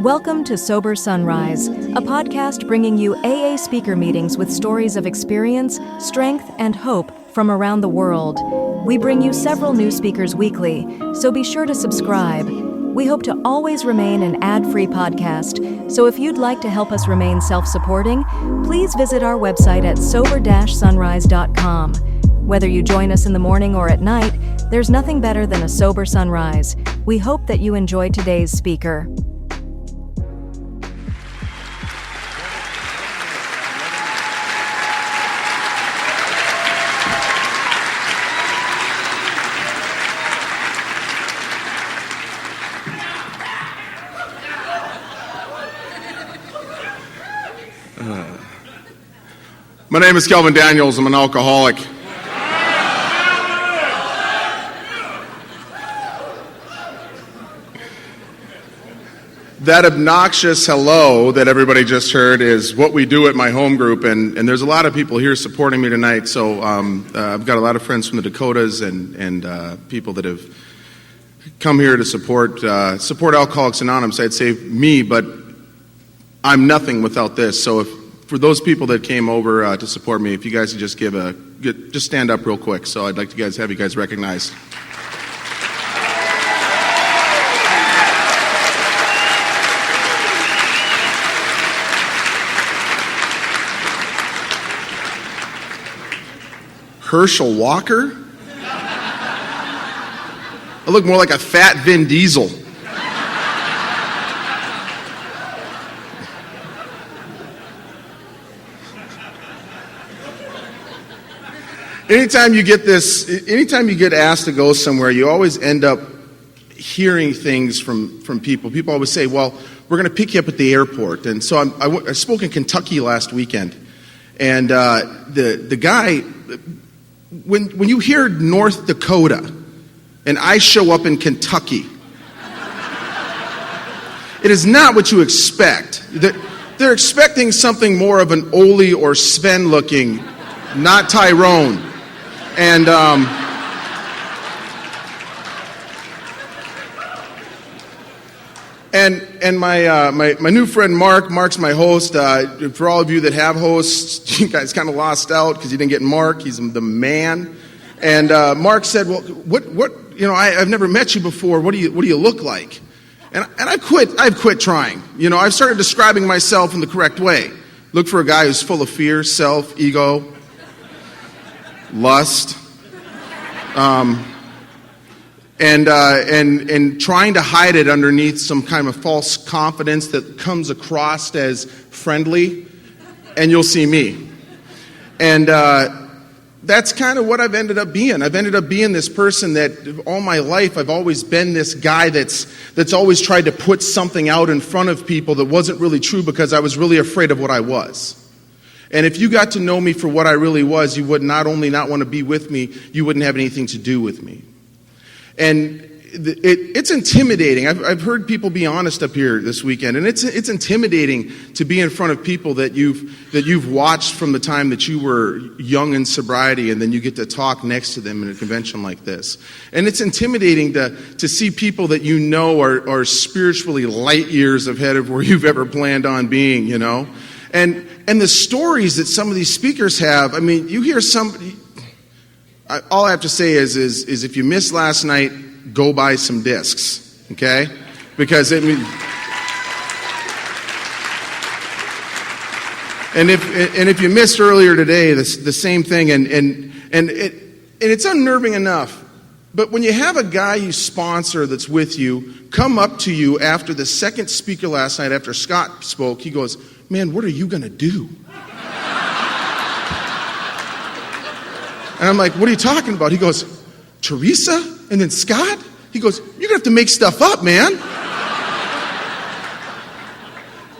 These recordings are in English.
Welcome to Sober Sunrise, a podcast bringing you AA speaker meetings with stories of experience, strength, and hope from around the world. We bring you several new speakers weekly, so be sure to subscribe. We hope to always remain an ad-free podcast, so if you'd like to help us remain self-supporting, please visit our website at sober-sunrise.com. Whether you join us in the morning or at night, there's nothing better than a sober sunrise. We hope that you enjoy today's speaker. My name is Kelvin D. I'm an alcoholic. That obnoxious hello that everybody just heard is what we do at my home group, and there's a lot of people here supporting me tonight, so I've got a lot of friends from the Dakotas and people that have come here to support Alcoholics Anonymous. I'd say me, but I'm nothing without this, so for those people that came over to support me, if you guys could just just stand up real quick, so I'd like to have you guys recognized. Herschel Walker? I look more like a fat Vin Diesel. Anytime you get asked to go somewhere, you always end up hearing things from people. People always say, well, we're going to pick you up at the airport. And so I spoke in Kentucky last weekend. And the guy, when you hear North Dakota, and I show up in Kentucky, it is not what you expect. They're expecting something more of an Ole or Sven looking, not Tyrone. And my new friend Mark's my host. For all of you that have hosts, you guys kind of lost out because you didn't get Mark. He's the man. And Mark said, "Well, what? I've never met you before. What do you look like?" And I've quit trying. I've started describing myself in the correct way. Look for a guy who's full of fear, self, ego, lust, and trying to hide it underneath some kind of false confidence that comes across as friendly, and you'll see me. And that's kind of what I've ended up being. I've ended up being this person that all my life I've always been this guy that's always tried to put something out in front of people that wasn't really true because I was really afraid of what I was. And if you got to know me for what I really was, you would not only not want to be with me, you wouldn't have anything to do with me. And it's intimidating. I've heard people be honest up here this weekend, and it's intimidating to be in front of people that you've watched from the time that you were young in sobriety, and then you get to talk next to them in a convention like this. And it's intimidating to see people that you know are spiritually light years ahead of where you've ever planned on being, And the stories that some of these speakers have, I mean, you hear somebody. All I have to say is if you missed last night, go buy some discs, okay? Because and if you missed earlier today, the same thing, and it's unnerving enough. But when you have a guy you sponsor that's with you come up to you after the second speaker last night, after Scott spoke, he goes, "Man, what are you going to do?" And I'm like, "What are you talking about?" He goes, "Teresa and then Scott?" He goes, "You're going to have to make stuff up, man."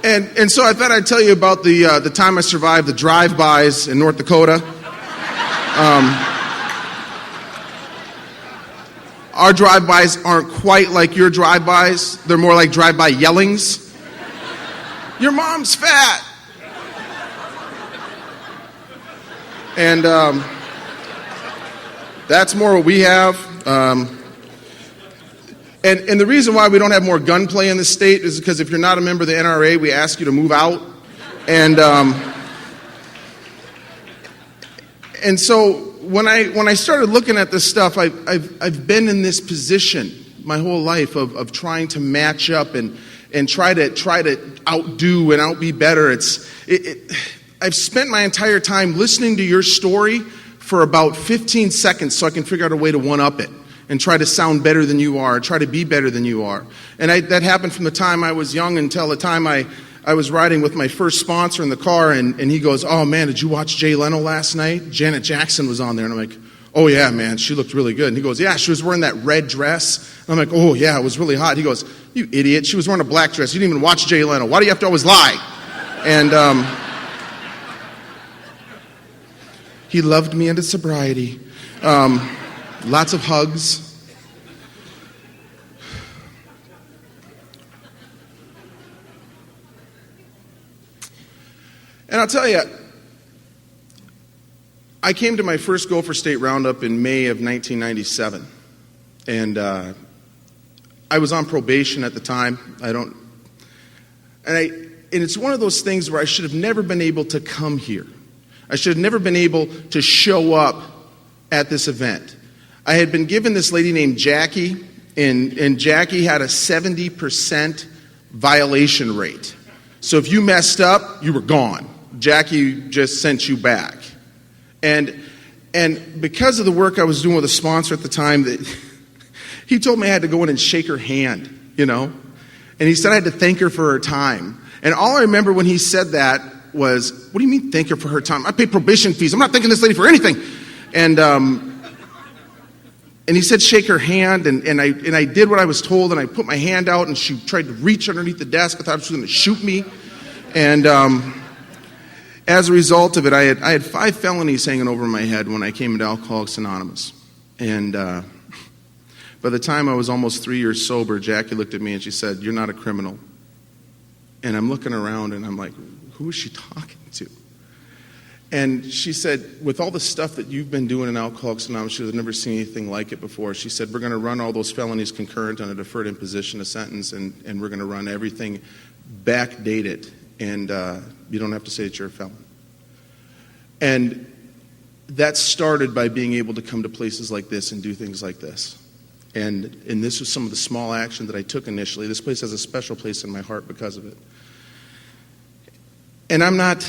And so I thought I'd tell you about the time I survived the drive-bys in North Dakota. Our drive-bys aren't quite like your drive-bys. They're more like drive-by yellings. "Your mom's fat." And that's more what we have. And the reason why we don't have more gunplay in the state is because if you're not a member of the NRA, we ask you to move out. And so when I started looking at this stuff, I've been in this position my whole life of trying to match up and try to outdo and outbe better. I've spent my entire time listening to your story for about 15 seconds so I can figure out a way to one-up it and try to sound better than you are, try to be better than you are. And that happened from the time I was young until the time I was riding with my first sponsor in the car, and he goes, "Oh, man, did you watch Jay Leno last night? Janet Jackson was on there." And I'm like, "Oh, yeah, man, she looked really good." And he goes, "Yeah, she was wearing that red dress." And I'm like, "Oh, yeah, it was really hot." He goes, "You idiot, she was wearing a black dress. You didn't even watch Jay Leno. Why do you have to always lie?" And he loved me into sobriety. Lots of hugs. And I'll tell you, I came to my first Gopher State Roundup in May of 1997. And I was on probation at the time. And it's one of those things where I should have never been able to come here. I should have never been able to show up at this event. I had been given this lady named Jackie, and Jackie had a 70% violation rate. So if you messed up, you were gone. Jackie just sent you back. And because of the work I was doing with a sponsor at the time, he told me I had to go in and shake her hand, And he said I had to thank her for her time. And all I remember when he said that was, "What do you mean thank her for her time? I pay probation fees. I'm not thanking this lady for anything." And he said shake her hand, and I did what I was told, and I put my hand out, and she tried to reach underneath the desk. I thought she was going to shoot me. And as a result of it, I had 5 felonies hanging over my head when I came into Alcoholics Anonymous. And by the time I was almost 3 years sober, Jackie looked at me and she said, "You're not a criminal." And I'm looking around and I'm like, who is she talking to? And she said, "With all the stuff that you've been doing in Alcoholics Anonymous," she had never seen anything like it before. She said, "We're going to run all those felonies concurrent on a deferred imposition of sentence, and we're going to run everything backdated, and you don't have to say that you're a felon." And that started by being able to come to places like this and do things like this. And this was some of the small action that I took initially. This place has a special place in my heart because of it. And I'm not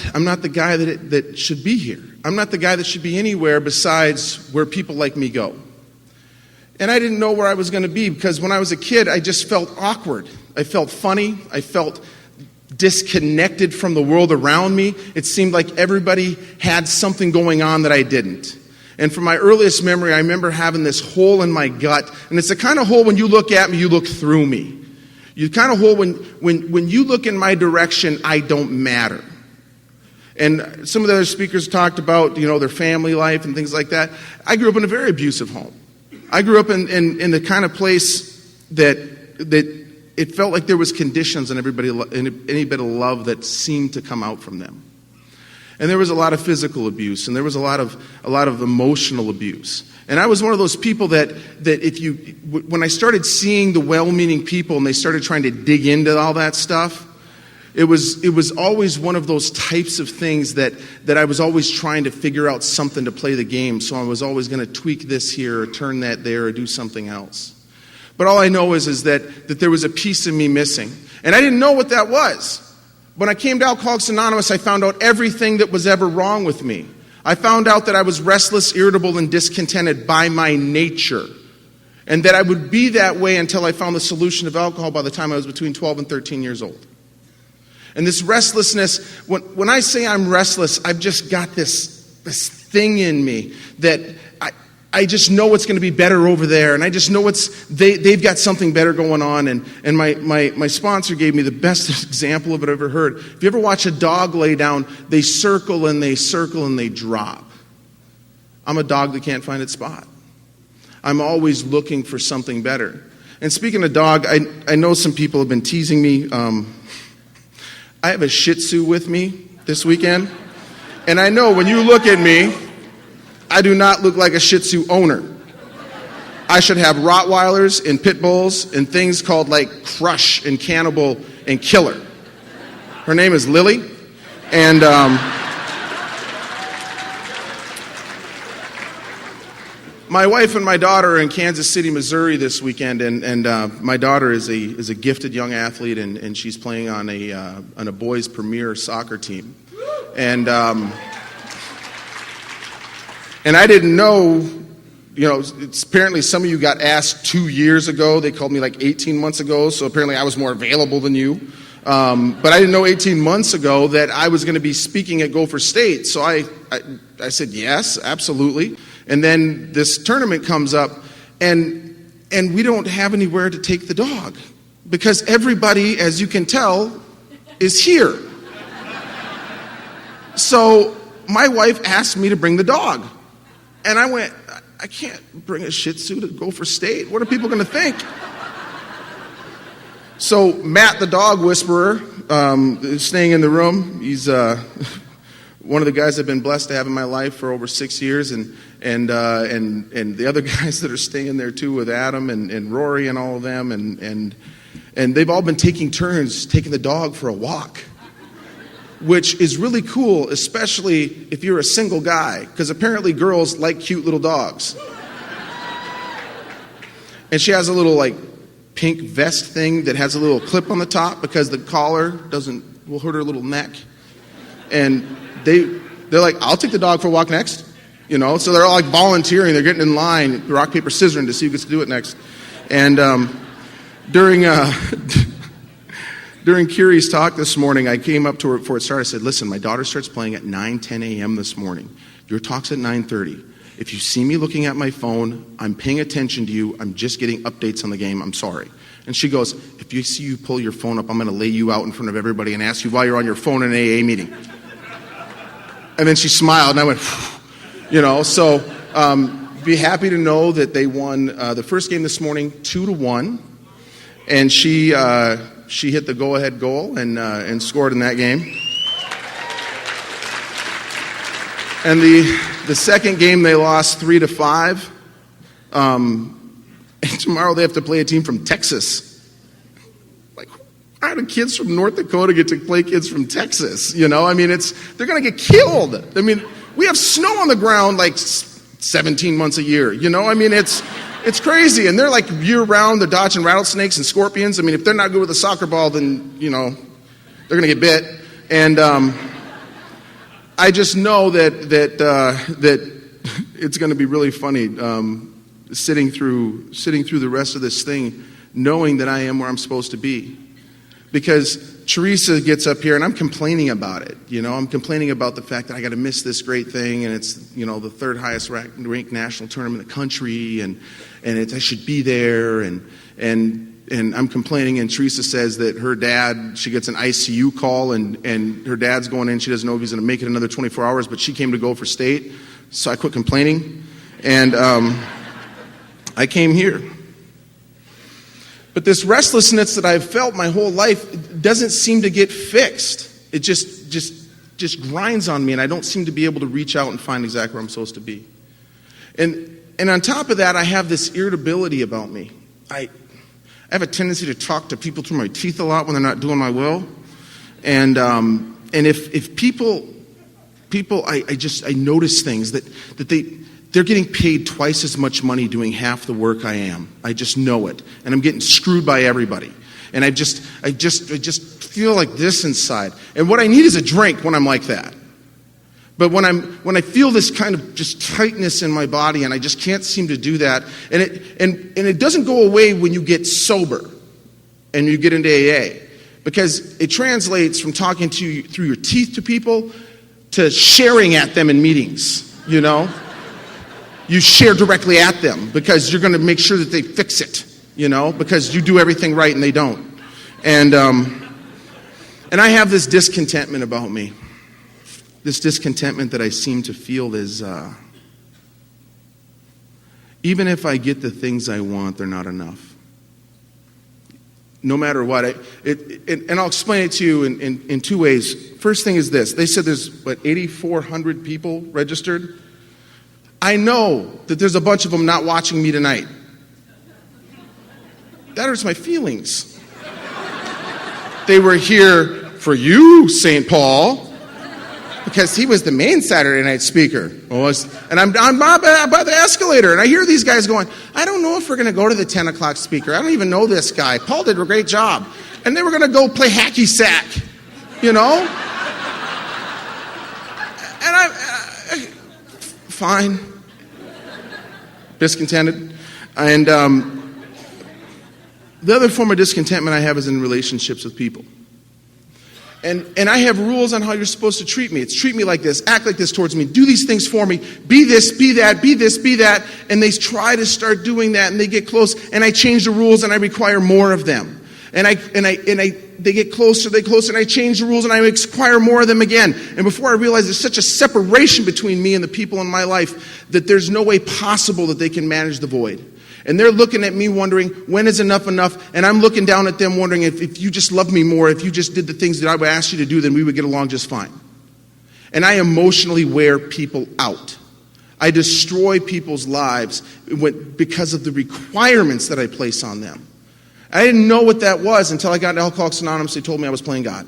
the guy that should be here. I'm not the guy that should be anywhere besides where people like me go. And I didn't know where I was going to be because when I was a kid, I just felt awkward. I felt funny. I felt disconnected from the world around me. It seemed like everybody had something going on that I didn't. And from my earliest memory, I remember having this hole in my gut. And it's the kind of hole when you look at me, you look through me. You kind of hole when you look in my direction, I don't matter. And some of the other speakers talked about, their family life and things like that. I grew up in a very abusive home. I grew up in the kind of place that it felt like there was conditions on any bit of love that seemed to come out from them. And there was a lot of physical abuse, and there was a lot of emotional abuse. And I was one of those people that when I started seeing the well-meaning people and they started trying to dig into all that stuff, it was always one of those types of things that I was always trying to figure out something to play the game. So I was always going to tweak this here or turn that there or do something else. But all I know is that there was a piece of me missing. And I didn't know what that was. When I came to Alcoholics Anonymous, I found out everything that was ever wrong with me. I found out that I was restless, irritable, and discontented by my nature. And that I would be that way until I found the solution of alcohol by the time I was between 12 and 13 years old. And this restlessness, when I say I'm restless, I've just got this thing in me that I just know it's going to be better over there, and I just know they've got something better going on. And my sponsor gave me the best example of it I've ever heard. If you ever watch a dog lay down, they circle and they circle and they drop. I'm a dog that can't find its spot. I'm always looking for something better. And speaking of dog, I know some people have been teasing me. I have a Shih Tzu with me this weekend, and I know when you look at me, I do not look like a Shih Tzu owner. I should have Rottweilers and Pit Bulls and things called like Crush and Cannibal and Killer. Her name is Lily. And my wife and my daughter are in Kansas City, Missouri this weekend, and my daughter is a gifted young athlete, and she's playing on a boys' premier soccer team. And I didn't know. It's apparently some of you got asked 2 years ago. They called me like 18 months ago, so apparently I was more available than you. But I didn't know 18 months ago that I was going to be speaking at Gopher State. So I said, yes, absolutely. And then this tournament comes up, and we don't have anywhere to take the dog because everybody, as you can tell, is here. So my wife asked me to bring the dog. And I went, I can't bring a Shih Tzu to Gopher State. What are people going to think? So Matt, the dog whisperer, is staying in the room. He's one of the guys I've been blessed to have in my life for over 6 years, and the other guys that are staying there too with Adam and Rory and all of them, and they've all been taking turns taking the dog for a walk, which is really cool, especially if you're a single guy, because apparently girls like cute little dogs. And she has a little like pink vest thing that has a little clip on the top because the collar will hurt her little neck. And they're like, I'll take the dog for a walk next. So they're all like volunteering. They're getting in line, rock, paper, scissors to see who gets to do it next. And during Kiri's talk this morning, I came up to her before it started. I said, listen, my daughter starts playing at 10 a.m. this morning. Your talk's at 9:30. If you see me looking at my phone, I'm paying attention to you. I'm just getting updates on the game. I'm sorry. And she goes, if you see you pull your phone up, I'm going to lay you out in front of everybody and ask you why you're on your phone in an AA meeting. And then she smiled, and I went, So be happy to know that they won the first game this morning 2-1. And she hit the go-ahead goal and scored in that game. And the second game they lost 3-5. And tomorrow they have to play a team from Texas. Like, how do kids from North Dakota get to play kids from Texas? They're going to get killed. We have snow on the ground like 17 months a year. It's crazy. And they're like year-round. They're dodging rattlesnakes and scorpions. If they're not good with a soccer ball, then, they're going to get bit. And I just know that it's going to be really funny sitting through the rest of this thing, knowing that I am where I'm supposed to be. Because Teresa gets up here, and I'm complaining about it. I'm complaining about the fact that I got to miss this great thing, and it's the third highest ranked national tournament in the country, and I should be there, and I'm complaining. And Teresa says that her dad, she gets an ICU call, and her dad's going in. She doesn't know if he's going to make it another 24 hours, but she came to Gopher State, so I quit complaining, and I came here. But this restlessness that I've felt my whole life doesn't seem to get fixed. It just grinds on me, and I don't seem to be able to reach out and find exactly where I'm supposed to be. And on top of that, I have this irritability about me. I have a tendency to talk to people through my teeth a lot when they're not doing my will. And if people I notice things that they're getting paid twice as much money doing half the work I am. I just know it. And I'm getting screwed by everybody. And I just feel like this inside. And what I need is a drink when I'm like that. But when I feel this kind of just tightness in my body, and I just can't seem to do that, and it doesn't go away when you get sober and you get into AA, because it translates from talking to you through your teeth to people to sharing at them in meetings. You share directly at them because you're going to make sure that they fix it, because you do everything right and they don't. And I have this discontentment about me. This discontentment that I seem to feel is, even if I get the things I want, they're not enough. No matter what. And I'll explain it to you in two ways. First thing is this. They said there's, 8,400 people registered? I know that there's a bunch of them not watching me tonight. that hurts my feelings. They were here for you, St. Paul, because he was the main Saturday night speaker. And I'm by the escalator, and I hear these guys going, I don't know if we're going to go to the 10 o'clock speaker. I don't even know this guy. Paul did a great job. And they were going to go play hacky sack, you know? And I fine. Discontented. And the other form of discontentment I have is in relationships with people. And I have rules on how you're supposed to treat me. It's treat me like this, act like this towards me, do these things for me, be this, be that, be this, be that. And they try to start doing that, and they get close, and I change the rules, and I require more of them. And they get closer, and I change the rules, and I require more of them again. And before I realize there's such a separation between me and the people in my life that there's no way possible that they can manage the void. And they're looking at me wondering, when is enough? And I'm looking down at them wondering, if you just loved me more, if you just did the things that I would ask you to do, then we would get along just fine. And I emotionally wear people out. I destroy people's lives because of the requirements that I place on them. I didn't know what that was until I got to Alcoholics Anonymous. They told me I was playing God.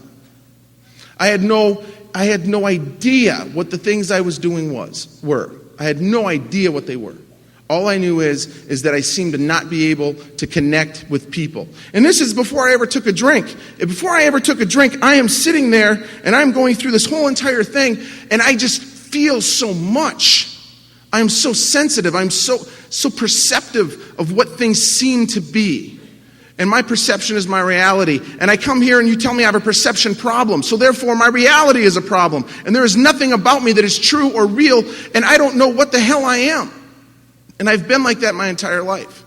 I had no idea what the things I was doing were. I had no idea what they were. All I knew is that I seemed to not be able to connect with people. And this is before I ever took a drink. And before I ever took a drink, I am sitting there and I'm going through this whole entire thing, and I just feel so much. I'm so sensitive. I'm so perceptive of what things seem to be. And my perception is my reality. And I come here and you tell me I have a perception problem. So therefore my reality is a problem. And there is nothing about me that is true or real, and I don't know what the hell I am. And I've been like that my entire life.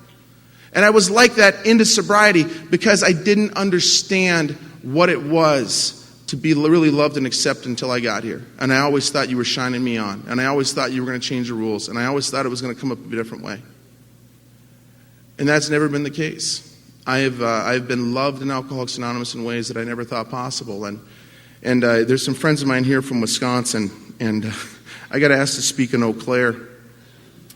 And I was like that into sobriety because I didn't understand what it was to be really loved and accepted until I got here. And I always thought you were shining me on. And I always thought you were going to change the rules. And I always thought it was going to come up a different way. And that's never been the case. I've been loved in Alcoholics Anonymous in ways that I never thought possible. And there's some friends of mine here from Wisconsin. And I got asked to speak in Eau Claire.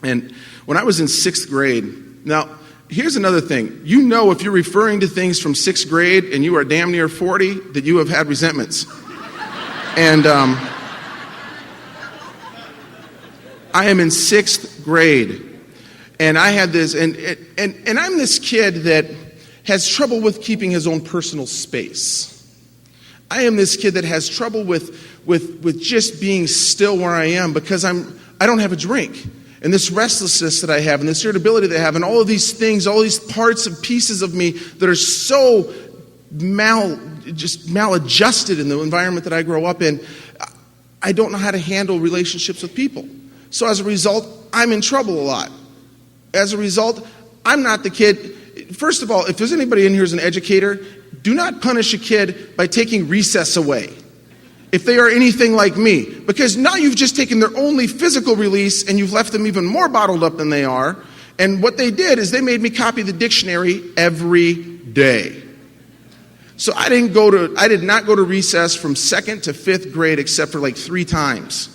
And when I was in 6th grade, now, here's another thing. You know, if you're referring to things from 6th grade and you are damn near 40, that you have had resentments. And I am in 6th grade. And I had this, and I'm this kid that has trouble with keeping his own personal space. I am this kid that has trouble with just being still where I am because I don't have a drink. And this restlessness that I have, and this irritability that I have, and all of these things, all these parts and pieces of me that are so maladjusted in the environment that I grow up in, I don't know how to handle relationships with people. So as a result, I'm in trouble a lot. As a result, I'm not the kid. First of all, if there's anybody in here who's an educator, do not punish a kid by taking recess away. If they are anything like me, because now you've just taken their only physical release and you've left them even more bottled up than they are. And what they did is they made me copy the dictionary every day. So I did not go to recess from 2nd to 5th grade except for like 3 times.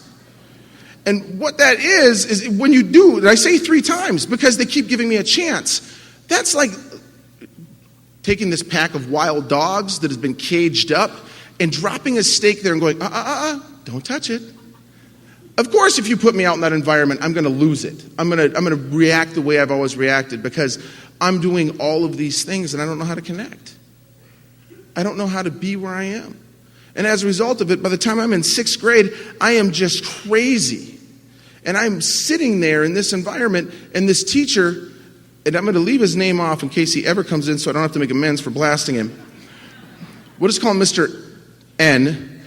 And what that is when you do, and I say 3 times because they keep giving me a chance. That's like taking this pack of wild dogs that has been caged up and dropping a stake there and going, don't touch it. Of course, if you put me out in that environment, I'm going to lose it. I'm going to react the way I've always reacted because I'm doing all of these things and I don't know how to connect. I don't know how to be where I am. And as a result of it, by the time I'm in 6th grade, I am just crazy. And I'm sitting there in this environment, and this teacher, and I'm going to leave his name off in case he ever comes in so I don't have to make amends for blasting him. We'll just call him Mr. N.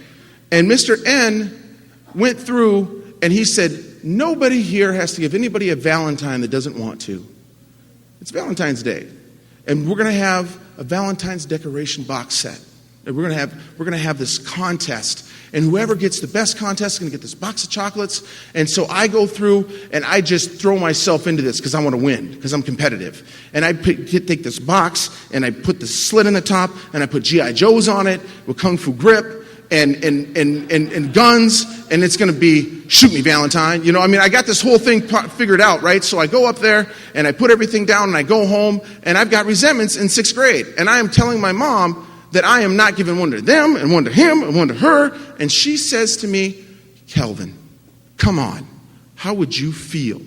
And Mr. N went through and he said, nobody here has to give anybody a Valentine that doesn't want to. It's Valentine's Day. And we're going to have a Valentine's decoration box set. And we're going to have this contest. And whoever gets the best contest is going to get this box of chocolates. And so I go through and I just throw myself into this because I want to win, because I'm competitive. And I take this box and I put the slit in the top and I put G.I. Joes on it with Kung Fu grip and guns. And it's going to be shoot me, Valentine. I got this whole thing figured out, right? So I go up there and I put everything down and I go home and I've got resentments in 6th grade. And I am telling my mom that I am not giving one to them and one to him and one to her. And she says to me, Kelvin, come on, how would you feel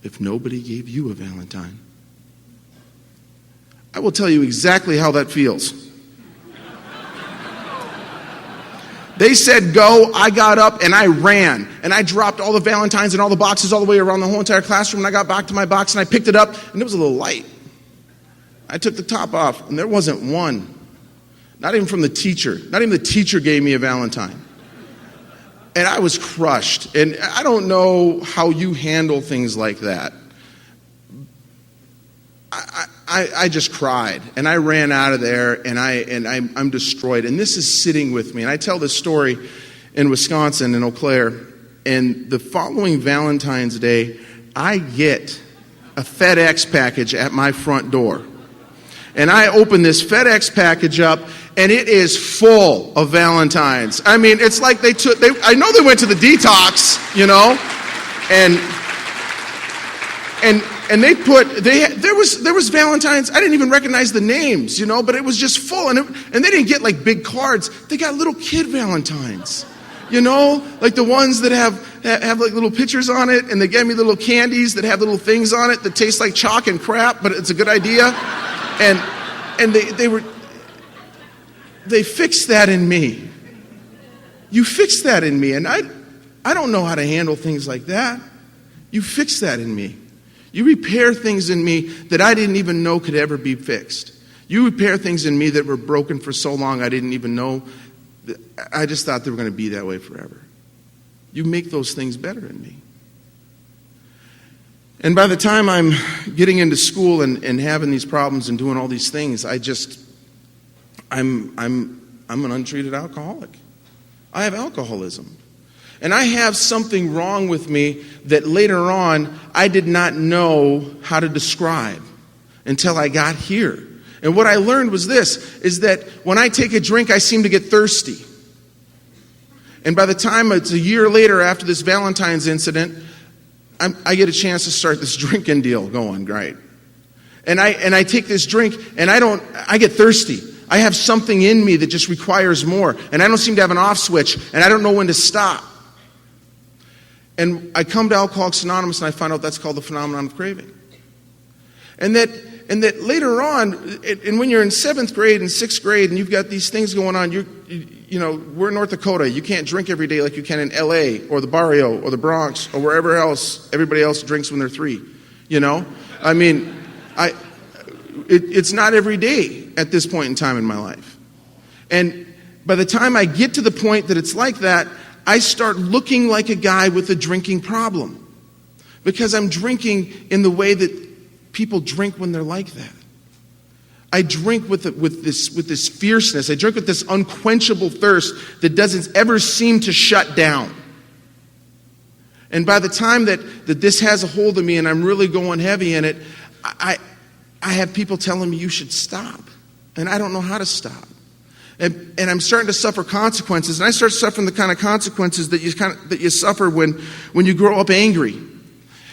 if nobody gave you a Valentine? I will tell you exactly how that feels. They said go, I got up and I ran. And I dropped all the Valentines and all the boxes all the way around the whole entire classroom. And I got back to my box and I picked it up and it was a little light. I took the top off and there wasn't one. Not even from the teacher. Not even the teacher gave me a Valentine. And I was crushed. And I don't know how you handle things like that. I just cried, and I ran out of there, and I'm destroyed. And this is sitting with me. And I tell this story in Wisconsin, in Eau Claire, and the following Valentine's Day, I get a FedEx package at my front door. And I open this FedEx package up, and it is full of Valentines. I mean, it's like I know they went to the detox, and there was Valentines. I didn't even recognize the names, but it was just full. And they didn't get like big cards. They got little kid Valentines, like the ones that have like little pictures on it. And they gave me little candies that have little things on it that taste like chalk and crap, but it's a good idea. And they fixed that in me. You fixed that in me. And I don't know how to handle things like that. You fixed that in me. You repair things in me that I didn't even know could ever be fixed. You repair things in me that were broken for so long I didn't even know. I just thought they were going to be that way forever. You make those things better in me. And by the time I'm getting into school and having these problems and doing all these things, I'm an untreated alcoholic. I have alcoholism. And I have something wrong with me that later on I did not know how to describe until I got here. And what I learned was this, is that when I take a drink, I seem to get thirsty. And by the time it's a year later after this Valentine's incident, I get a chance to start this drinking deal going, right? And I take this drink and I get thirsty. I have something in me that just requires more. And I don't seem to have an off switch and I don't know when to stop. And I come to Alcoholics Anonymous and I find out that's called the phenomenon of craving. And that later on, and when you're in 7th grade and 6th grade and you've got these things going on, we're in North Dakota. You can't drink every day like you can in LA or the barrio or the Bronx or wherever else everybody else drinks when they're 3. I mean, it's not every day at this point in time in my life. And by the time I get to the point that it's like that, I start looking like a guy with a drinking problem because I'm drinking in the way that people drink when they're like that. I drink with this fierceness. I drink with this unquenchable thirst that doesn't ever seem to shut down. And by the time that this has a hold of me and I'm really going heavy in it, I have people telling me you should stop. And I don't know how to stop. And I'm starting to suffer consequences. And I start suffering the kind of consequences that you suffer when you grow up angry.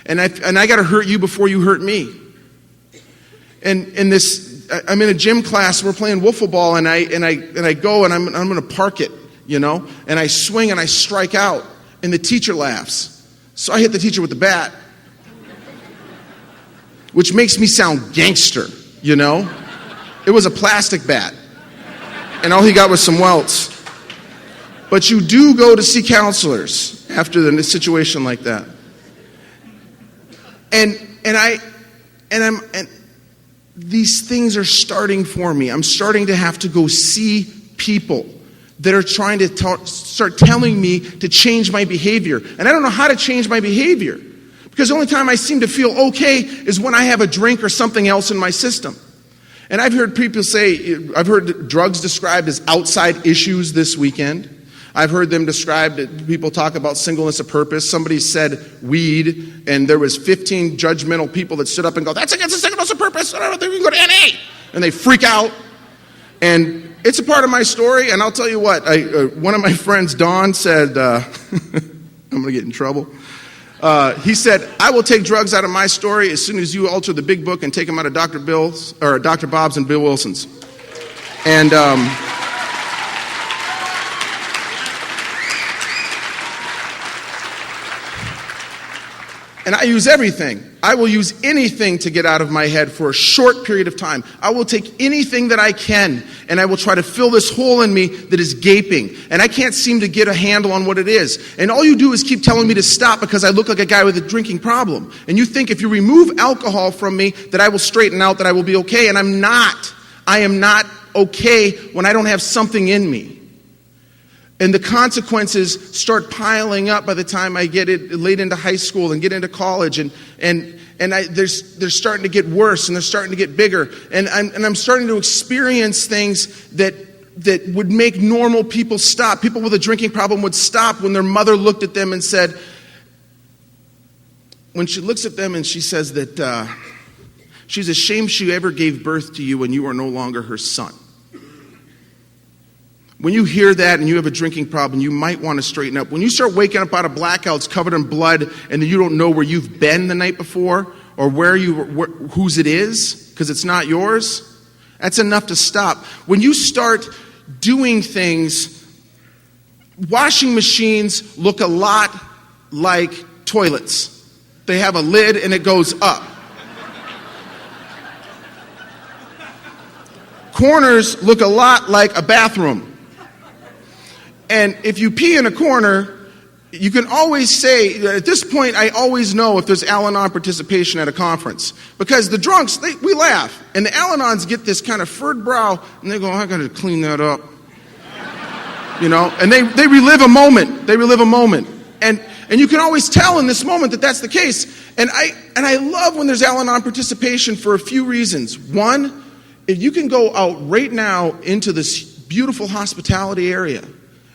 And I got to hurt you before you hurt me. And I'm in a gym class. We're playing wiffle ball, and I go and I'm going to park it, And I swing and I strike out, and the teacher laughs. So I hit the teacher with the bat, which makes me sound gangster, It was a plastic bat. And all he got was some welts. But you do go to see counselors after a situation like that. And these things are starting for me. I'm starting to have to go see people that are trying to start telling me to change my behavior. And I don't know how to change my behavior. Because the only time I seem to feel okay is when I have a drink or something else in my system. And I've heard drugs described as outside issues this weekend. I've heard them described, people talk about singleness of purpose. Somebody said weed, and there was 15 judgmental people that stood up and go, that's against the singleness of purpose. I don't think we can go to NA. And they freak out. And it's a part of my story, and I'll tell you what. One of my friends, Dawn, said, I'm going to get in trouble. He said, I will take drugs out of my story as soon as you alter the big book and take them out of Dr. Bob's and Bill Wilson's. And I use everything. I will use anything to get out of my head for a short period of time. I will take anything that I can, and I will try to fill this hole in me that is gaping. And I can't seem to get a handle on what it is. And all you do is keep telling me to stop because I look like a guy with a drinking problem. And you think if you remove alcohol from me that I will straighten out, that I will be okay. And I'm not. I am not okay when I don't have something in me. And the consequences start piling up by the time I get it late into high school and get into college, and they're starting to get worse and they're starting to get bigger, and I'm starting to experience things that would make normal people stop. People with a drinking problem would stop when their mother looked at them and said, when she looks at them and she says that she's ashamed she ever gave birth to you and you are no longer her son. When you hear that and you have a drinking problem, you might want to straighten up. When you start waking up out of blackouts covered in blood and then you don't know where you've been the night before or whose it is because it's not yours, that's enough to stop. When you start doing things, washing machines look a lot like toilets. They have a lid and it goes up. Corners look a lot like a bathroom. And if you pee in a corner, you can always say, at this point, I always know if there's Al-Anon participation at a conference. Because the drunks, we laugh. And the Al-Anons get this kind of furrowed brow, and they go, I got to clean that up. You know, and they relive a moment. They relive a moment. And you can always tell in this moment that that's the case. And I love when there's Al-Anon participation for a few reasons. One, if you can go out right now into this beautiful hospitality area,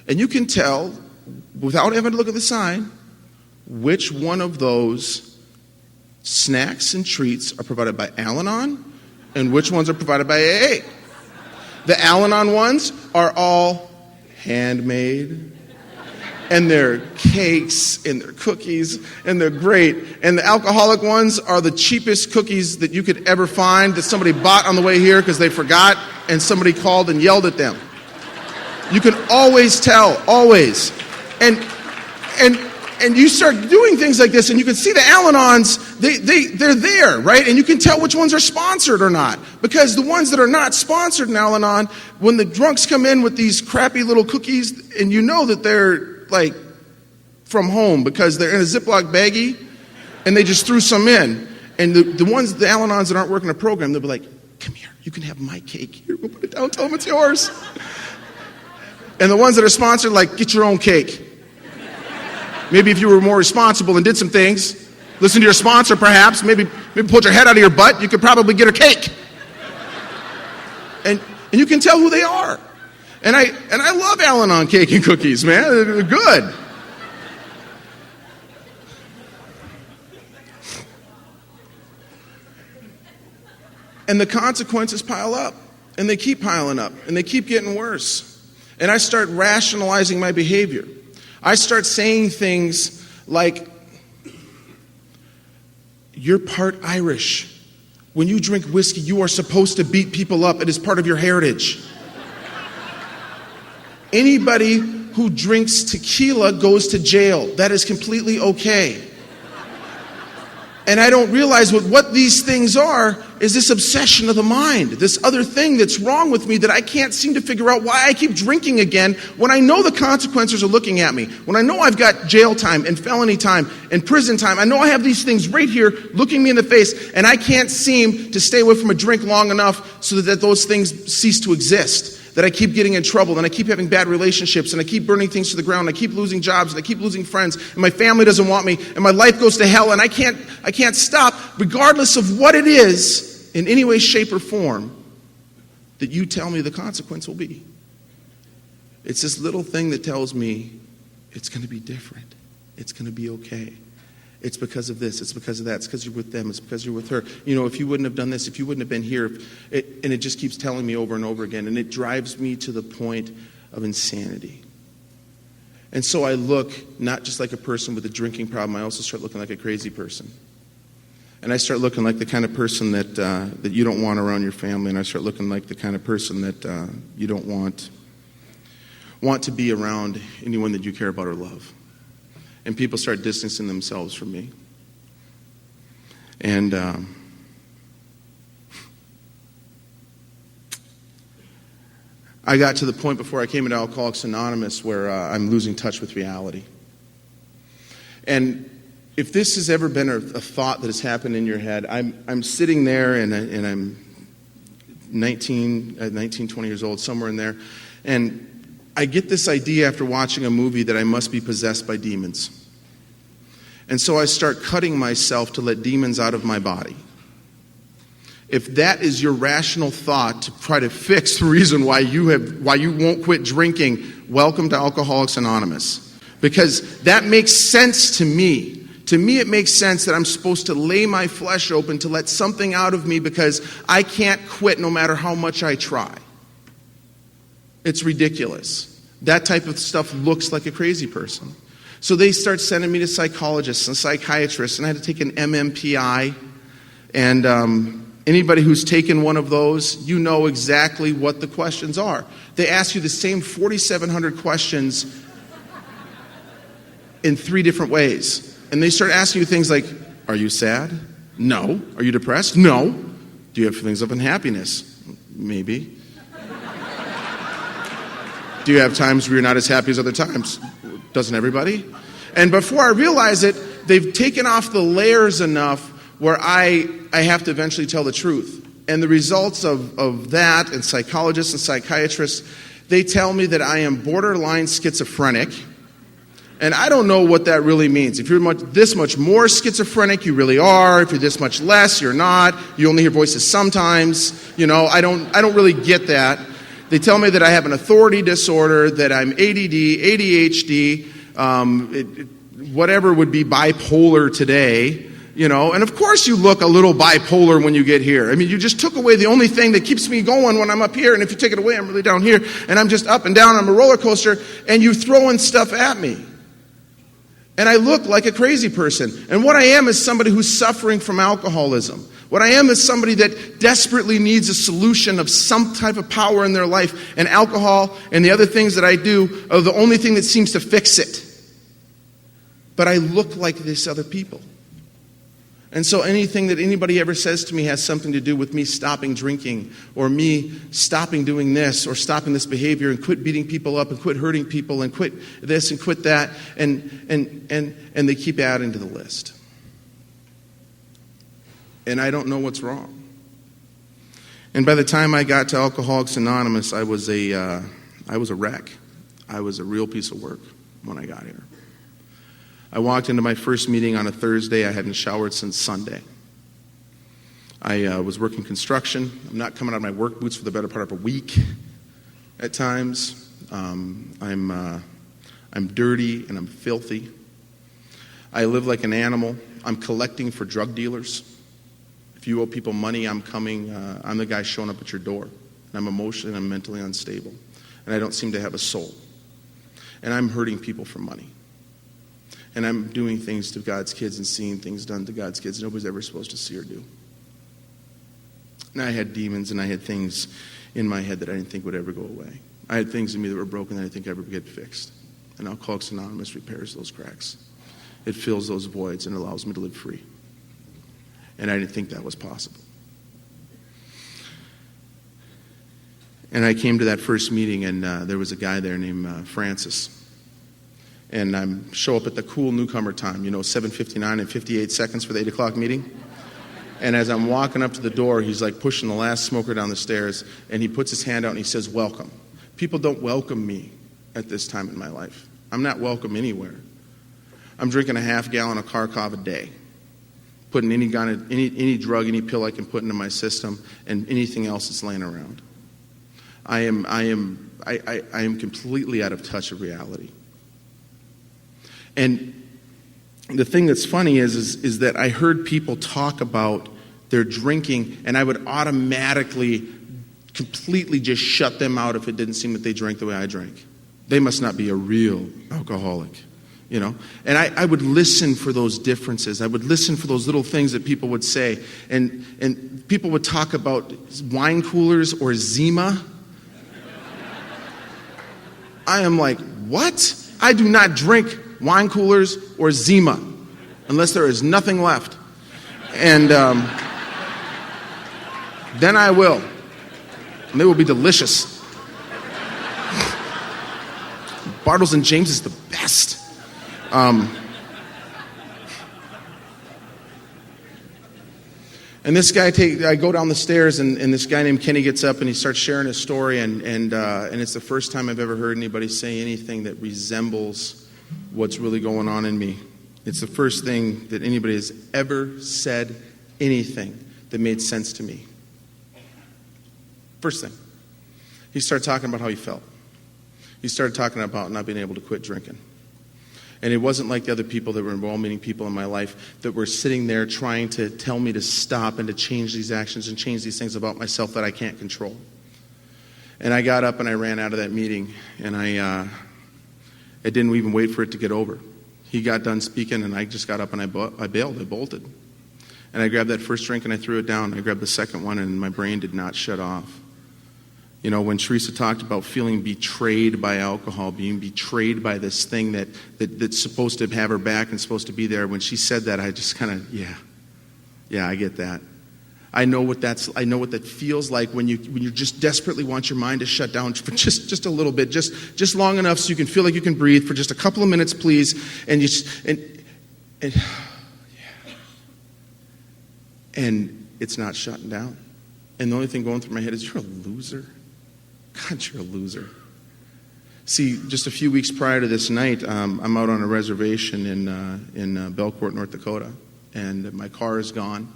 and you can tell, without having to look at the sign, which one of those snacks and treats are provided by Al-Anon and which ones are provided by AA. The Al-Anon ones are all handmade, and they're cakes, and they're cookies, and they're great. And the alcoholic ones are the cheapest cookies that you could ever find that somebody bought on the way here because they forgot, and somebody called and yelled at them. You can always tell, always. And you start doing things like this, and you can see the Al-Anons, they're there, right? And you can tell which ones are sponsored or not. Because the ones that are not sponsored in Al-Anon, when the drunks come in with these crappy little cookies, and you know that they're like from home because they're in a Ziploc baggie, and they just threw some in. And the Al-Anons that aren't working a program, they'll be like, come here, you can have my cake. Here, we'll put it down, tell them it's yours. And the ones that are sponsored, like, get your own cake. Maybe if you were more responsible and did some things, listen to your sponsor perhaps, maybe put your head out of your butt, you could probably get a cake. And you can tell who they are. And I love Al-Anon cake and cookies, man. They're good. And the consequences pile up. And they keep piling up. And they keep getting worse. And I start rationalizing my behavior. I start saying things like, you're part Irish. When you drink whiskey, you are supposed to beat people up. It is part of your heritage. Anybody who drinks tequila goes to jail. That is completely okay. And I don't realize what these things are is this obsession of the mind, this other thing that's wrong with me that I can't seem to figure out why I keep drinking again when I know the consequences are looking at me, when I know I've got jail time and felony time and prison time. I know I have these things right here looking me in the face, and I can't seem to stay away from a drink long enough so that those things cease to exist. That I keep getting in trouble, and I keep having bad relationships, and I keep burning things to the ground, and I keep losing jobs, and I keep losing friends, and my family doesn't want me, and my life goes to hell, and I can't stop, regardless of what it is, in any way, shape, or form, that you tell me the consequence will be. It's this little thing that tells me it's going to be different. It's going to be okay. It's because of this. It's because of that. It's because you're with them. It's because you're with her. You know, if you wouldn't have done this, if you wouldn't have been here, and it just keeps telling me over and over again, and it drives me to the point of insanity. And so I look not just like a person with a drinking problem, I also start looking like a crazy person. And I start looking like the kind of person that you don't want around your family, and I start looking like the kind of person that you don't want to be around anyone that you care about or love. And people start distancing themselves from me. And I got to the point before I came into Alcoholics Anonymous where I'm losing touch with reality. And if this has ever been a thought that has happened in your head, I'm sitting there and I'm 19, 20 years old, somewhere in there, and I get this idea after watching a movie that I must be possessed by demons. And so I start cutting myself to let demons out of my body. If that is your rational thought to try to fix the reason why you won't quit drinking, welcome to Alcoholics Anonymous. Because that makes sense to me. To me, it makes sense that I'm supposed to lay my flesh open to let something out of me because I can't quit no matter how much I try. It's ridiculous. That type of stuff looks like a crazy person. So they start sending me to psychologists and psychiatrists, and I had to take an MMPI. And anybody who's taken one of those, you know exactly what the questions are. They ask you the same 4,700 questions in 3 different ways. And they start asking you things like, are you sad? No. Are you depressed? No. Do you have feelings of unhappiness? Maybe. Do you have times where you're not as happy as other times? Doesn't everybody? And before I realize it, they've taken off the layers enough where I have to eventually tell the truth. And the results of that, and psychologists and psychiatrists, they tell me that I am borderline schizophrenic. And I don't know what that really means. If you're this much more schizophrenic, you really are. If you're this much less, you're not. You only hear voices sometimes. I don't really get that. They tell me that I have an authority disorder, that I'm ADD, ADHD, whatever would be bipolar today. And of course you look a little bipolar when you get here. I mean, you just took away the only thing that keeps me going when I'm up here, and if you take it away, I'm really down here, and I'm just up and down on a roller coaster, and you throwing stuff at me. And I look like a crazy person. And what I am is somebody who's suffering from alcoholism. What I am is somebody that desperately needs a solution of some type of power in their life. And alcohol and the other things that I do are the only thing that seems to fix it. But I look like these other people. And so anything that anybody ever says to me has something to do with me stopping drinking, or me stopping doing this, or stopping this behavior, and quit beating people up, and quit hurting people, and quit this and quit that, and they keep adding to the list. And I don't know what's wrong. And by the time I got to Alcoholics Anonymous, I was a wreck. I was a real piece of work when I got here. I walked into my first meeting on a Thursday. I hadn't showered since Sunday. I was working construction. I'm not coming out of my work boots for the better part of a week at times. I'm dirty and I'm filthy. I live like an animal. I'm collecting for drug dealers. If you owe people money, I'm the guy showing up at your door. And I'm emotionally and I'm mentally unstable. And I don't seem to have a soul. And I'm hurting people for money. And I'm doing things to God's kids and seeing things done to God's kids nobody's ever supposed to see or do. And I had demons and I had things in my head that I didn't think would ever go away. I had things in me that were broken that I didn't think ever would get fixed. And Alcoholics Anonymous repairs those cracks. It fills those voids and allows me to live free. And I didn't think that was possible. And I came to that first meeting, and there was a guy there named Francis. And I show up at the cool newcomer time, 7:59 and 58 seconds for the 8 o'clock meeting. And as I'm walking up to the door, he's like pushing the last smoker down the stairs, and he puts his hand out and he says, "Welcome." People don't welcome me at this time in my life. I'm not welcome anywhere. I'm drinking a half gallon of Kharkov a day, putting any drug, any pill I can put into my system, and anything else that's laying around. I am completely out of touch of reality. And the thing that's funny is that I heard people talk about their drinking, and I would automatically completely just shut them out if it didn't seem that they drank the way I drank. They must not be a real alcoholic. And I would listen for those differences. I would listen for those little things that people would say. And people would talk about wine coolers or Zima. I am like, what? I do not drink wine coolers or Zima unless there is nothing left. And then I will. And they will be delicious. Bartles and James is the best. And this guy, I go down the stairs, and this guy named Kenny gets up and he starts sharing his story, and it's the first time I've ever heard anybody say anything that resembles what's really going on in me. It's the first thing that anybody has ever said anything that made sense to me. First thing. He started talking about how he felt. He started talking about not being able to quit drinking. And it wasn't like the other people that were well-meaning people in my life that were sitting there trying to tell me to stop and to change these actions and change these things about myself that I can't control. And I got up and I ran out of that meeting, and I didn't even wait for it to get over. He got done speaking, and I just got up and I bailed. I bolted. And I grabbed that first drink and I threw it down. I grabbed the second one, and my brain did not shut off. When Teresa talked about feeling betrayed by alcohol, being betrayed by this thing that's supposed to have her back and supposed to be there, when she said that, I just kind of, yeah, I get that. I know what that feels like when you just desperately want your mind to shut down for just a little bit, just long enough so you can feel like you can breathe for just a couple of minutes, please, and it's not shutting down. And the only thing going through my head is, you're a loser. God, you're a loser. See, just a few weeks prior to this night, I'm out on a reservation in Belcourt, North Dakota, and my car is gone.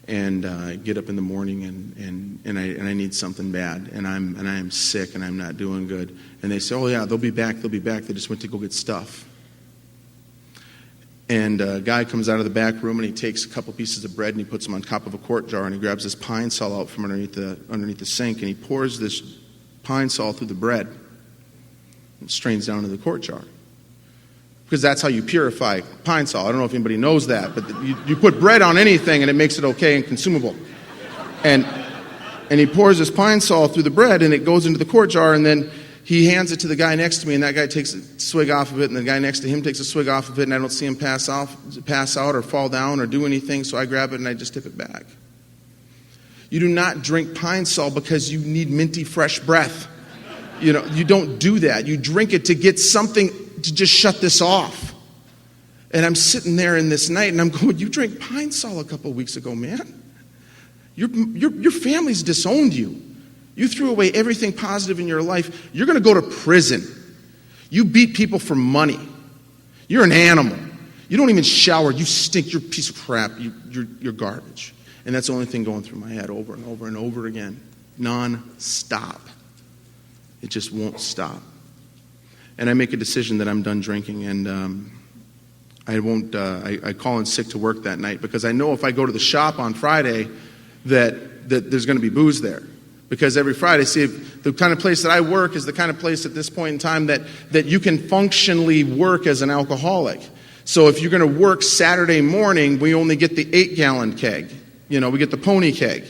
And I get up in the morning and I need something bad, and I am sick and I'm not doing good. And they say, oh yeah, they'll be back. They just went to go get stuff. And a guy comes out of the back room and he takes a couple pieces of bread and he puts them on top of a quart jar, and he grabs this pine sol out from underneath the sink, and he pours this pine sol through the bread and strains down into the quart jar. Because that's how you purify pine sol. I don't know if anybody knows that, but you put bread on anything and it makes it okay and consumable. And he pours this pine sol through the bread and it goes into the quart jar, and then he hands it to the guy next to me, and that guy takes a swig off of it, and the guy next to him takes a swig off of it, and I don't see him pass out or fall down or do anything, so I grab it and I just tip it back. You do not drink pine sol because you need minty fresh breath. You don't do that. You drink it to get something to just shut this off. And I'm sitting there in this night and I'm going, you drank pine sol a couple of weeks ago, man. Your family's disowned you. You threw away everything positive in your life. You're going to go to prison. You beat people for money. You're an animal. You don't even shower. You stink. You're a piece of crap. You're garbage. And that's the only thing going through my head over and over and over again. Non-stop. It just won't stop. And I make a decision that I'm done drinking, and I call in sick to work that night, because I know if I go to the shop on Friday that there's going to be booze there. Because every Friday, see, the kind of place that I work is the kind of place at this point in time that you can functionally work as an alcoholic. So if you're going to work Saturday morning, we only get the 8-gallon keg. We get the pony keg.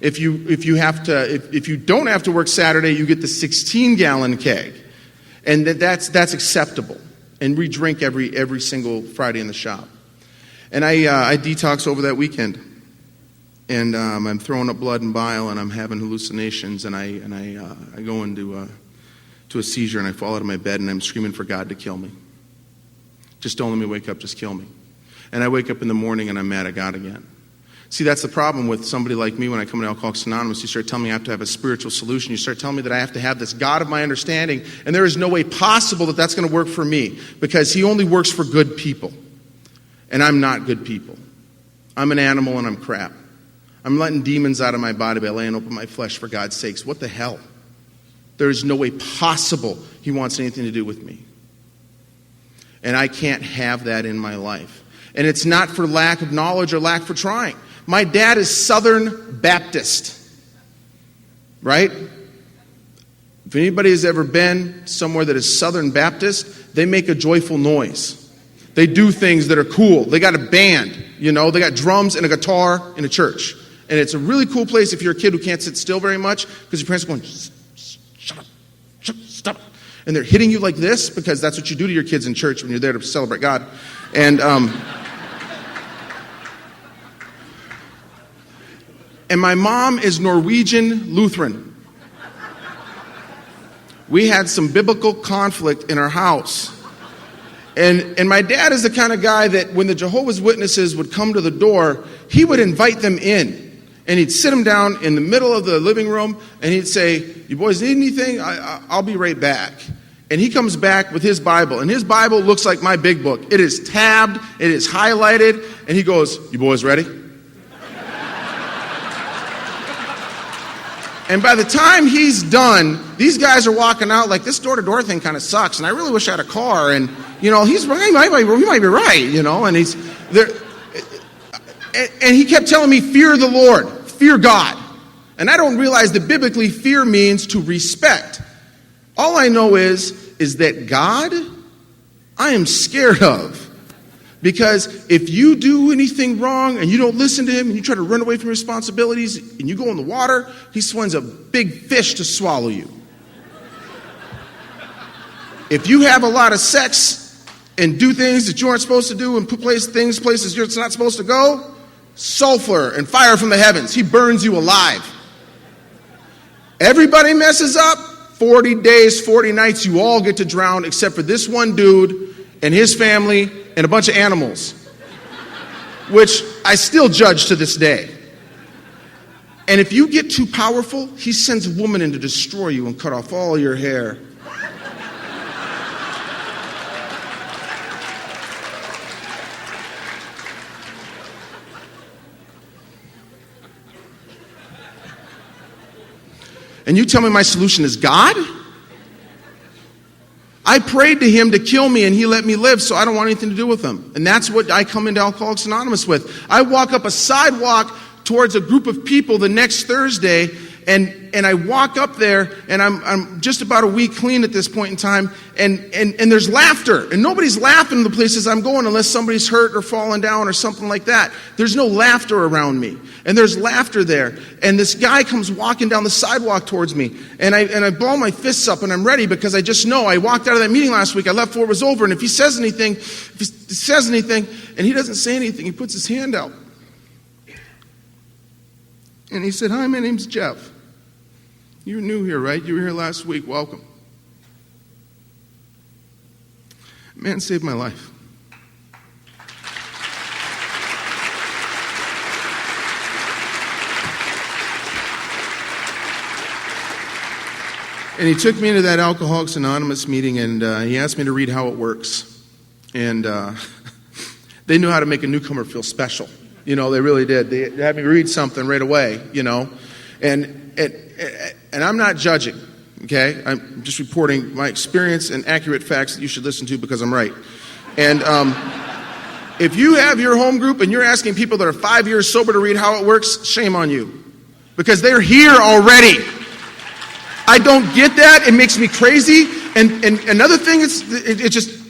If you don't have to work Saturday, you get the 16-gallon keg. And that's acceptable. And we drink every single Friday in the shop. And I detox over that weekend. And I'm throwing up blood and bile, and I'm having hallucinations, and I go into a seizure, and I fall out of my bed, and I'm screaming for God to kill me. Just don't let me wake up, just kill me. And I wake up in the morning, and I'm mad at God again. See, that's the problem with somebody like me when I come to Alcoholics Anonymous. You start telling me I have to have a spiritual solution. You start telling me that I have to have this God of my understanding, and there is no way possible that that's going to work for me, because he only works for good people. And I'm not good people. I'm an animal and I'm crap. I'm letting demons out of my body by laying open my flesh, for God's sakes. What the hell? There is no way possible he wants anything to do with me. And I can't have that in my life. And it's not for lack of knowledge or lack for trying. My dad is Southern Baptist, right? If anybody has ever been somewhere that is Southern Baptist, they make a joyful noise. They do things that are cool. They got a band, they got drums and a guitar in a church. And it's a really cool place if you're a kid who can't sit still very much because your parents are going, shut up, stop. And they're hitting you like this because that's what you do to your kids in church when you're there to celebrate God. And and my mom is Norwegian Lutheran. We had some biblical conflict in our house. And my dad is the kind of guy that when the Jehovah's Witnesses would come to the door, he would invite them in. And he'd sit them down in the middle of the living room, and he'd say, "You boys need anything? I'll be right back." And he comes back with his Bible. And his Bible looks like my big book. It is tabbed. It is highlighted. And he goes, "You boys ready?" And by the time he's done, these guys are walking out like, this door-to-door thing kind of sucks, and I really wish I had a car. And, he's right, he might be right, and he's there. And he kept telling me, fear the Lord, fear God. And I don't realize that biblically fear means to respect. All I know is that God, I am scared of. Because if you do anything wrong and you don't listen to him and you try to run away from responsibilities and you go in the water, he sends a big fish to swallow you. If you have a lot of sex and do things that you aren't supposed to do and put places you're not supposed to go, sulfur and fire from the heavens. He burns you alive. Everybody messes up. 40 days, 40 nights, you all get to drown except for this one dude and his family and a bunch of animals, which I still judge to this day. And if you get too powerful, he sends a woman in to destroy you and cut off all your hair. And you tell me my solution is God? I prayed to him to kill me and he let me live, so I don't want anything to do with him. And that's what I come into Alcoholics Anonymous with. I walk up a sidewalk towards a group of people the next Thursday, and I walk up there, and I'm just about a week clean at this point in time, and there's laughter. And nobody's laughing in the places I'm going unless somebody's hurt or fallen down or something like that. There's no laughter around me. And there's laughter there. And this guy comes walking down the sidewalk towards me, and I blow my fists up, and I'm ready because I just know I walked out of that meeting last week. I left before it was over, and if he says anything, and he doesn't say anything, he puts his hand out. And he said, "Hi, my name's Jeff. You're new here, right? You were here last week. Welcome." Man saved my life. And he took me into that Alcoholics Anonymous meeting, and he asked me to read How It Works. And they knew how to make a newcomer feel special. They really did. They had me read something right away, And I'm not judging, okay? I'm just reporting my experience and accurate facts that you should listen to because I'm right. And if you have your home group and you're asking people that are 5 years sober to read How It Works, shame on you. Because they're here already. I don't get that. It makes me crazy. And another thing,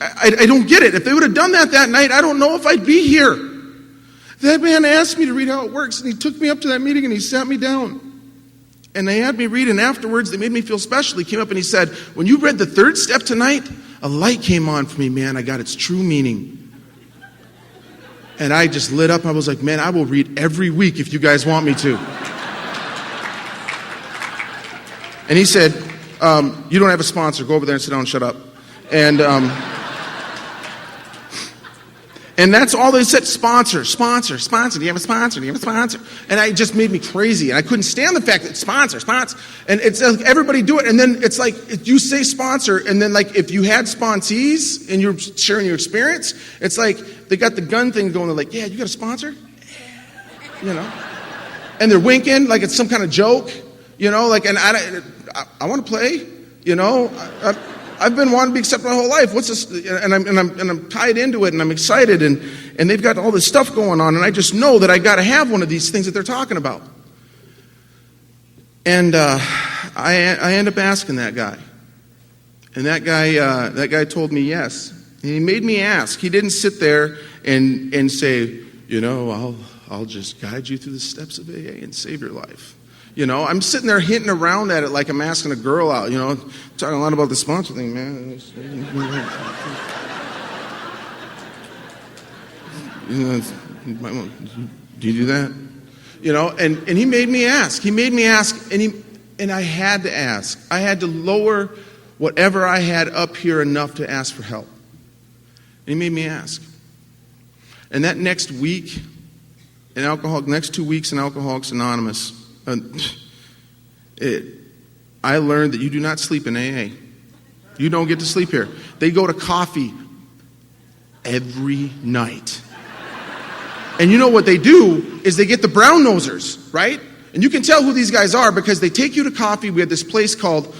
I don't get it. If they would have done that night, I don't know if I'd be here. That man asked me to read How It Works, and he took me up to that meeting and he sat me down. And they had me read, and afterwards they made me feel special. He came up and he said, "When you read the third step tonight, a light came on for me, man. I got its true meaning." And I just lit up. I was like, "Man, I will read every week if you guys want me to." And he said, "You don't have a sponsor. Go over there and sit down and shut up." And that's all they said, sponsor. Do you have a sponsor? And it just made me crazy. And I couldn't stand the fact that sponsor. And it's like everybody do it. And then it's like you say sponsor, and then like if you had sponsees and you're sharing your experience, it's like they got the gun thing going. They're like, "Yeah, you got a sponsor?" And they're winking like it's some kind of joke, and I want to play, I've been wanting to be accepted my whole life. What's this? And I'm tied into it, and I'm excited, and they've got all this stuff going on, and I just know that I got to have one of these things that they're talking about. And I end up asking that guy. And that guy told me yes. And he made me ask. He didn't sit there and say, I'll just guide you through the steps of AA and save your life. I'm sitting there hinting around at it like I'm asking a girl out, talking a lot about the sponsor thing, man. Do you do that? And he made me ask. And I had to ask. I had to lower whatever I had up here enough to ask for help. And he made me ask. And that next 2 weeks in Alcoholics Anonymous, I learned that you do not sleep in AA. You don't get to sleep here. They go to coffee every night. And you know what they do is they get the brown nosers, right? And you can tell who these guys are because they take you to coffee. We had this place called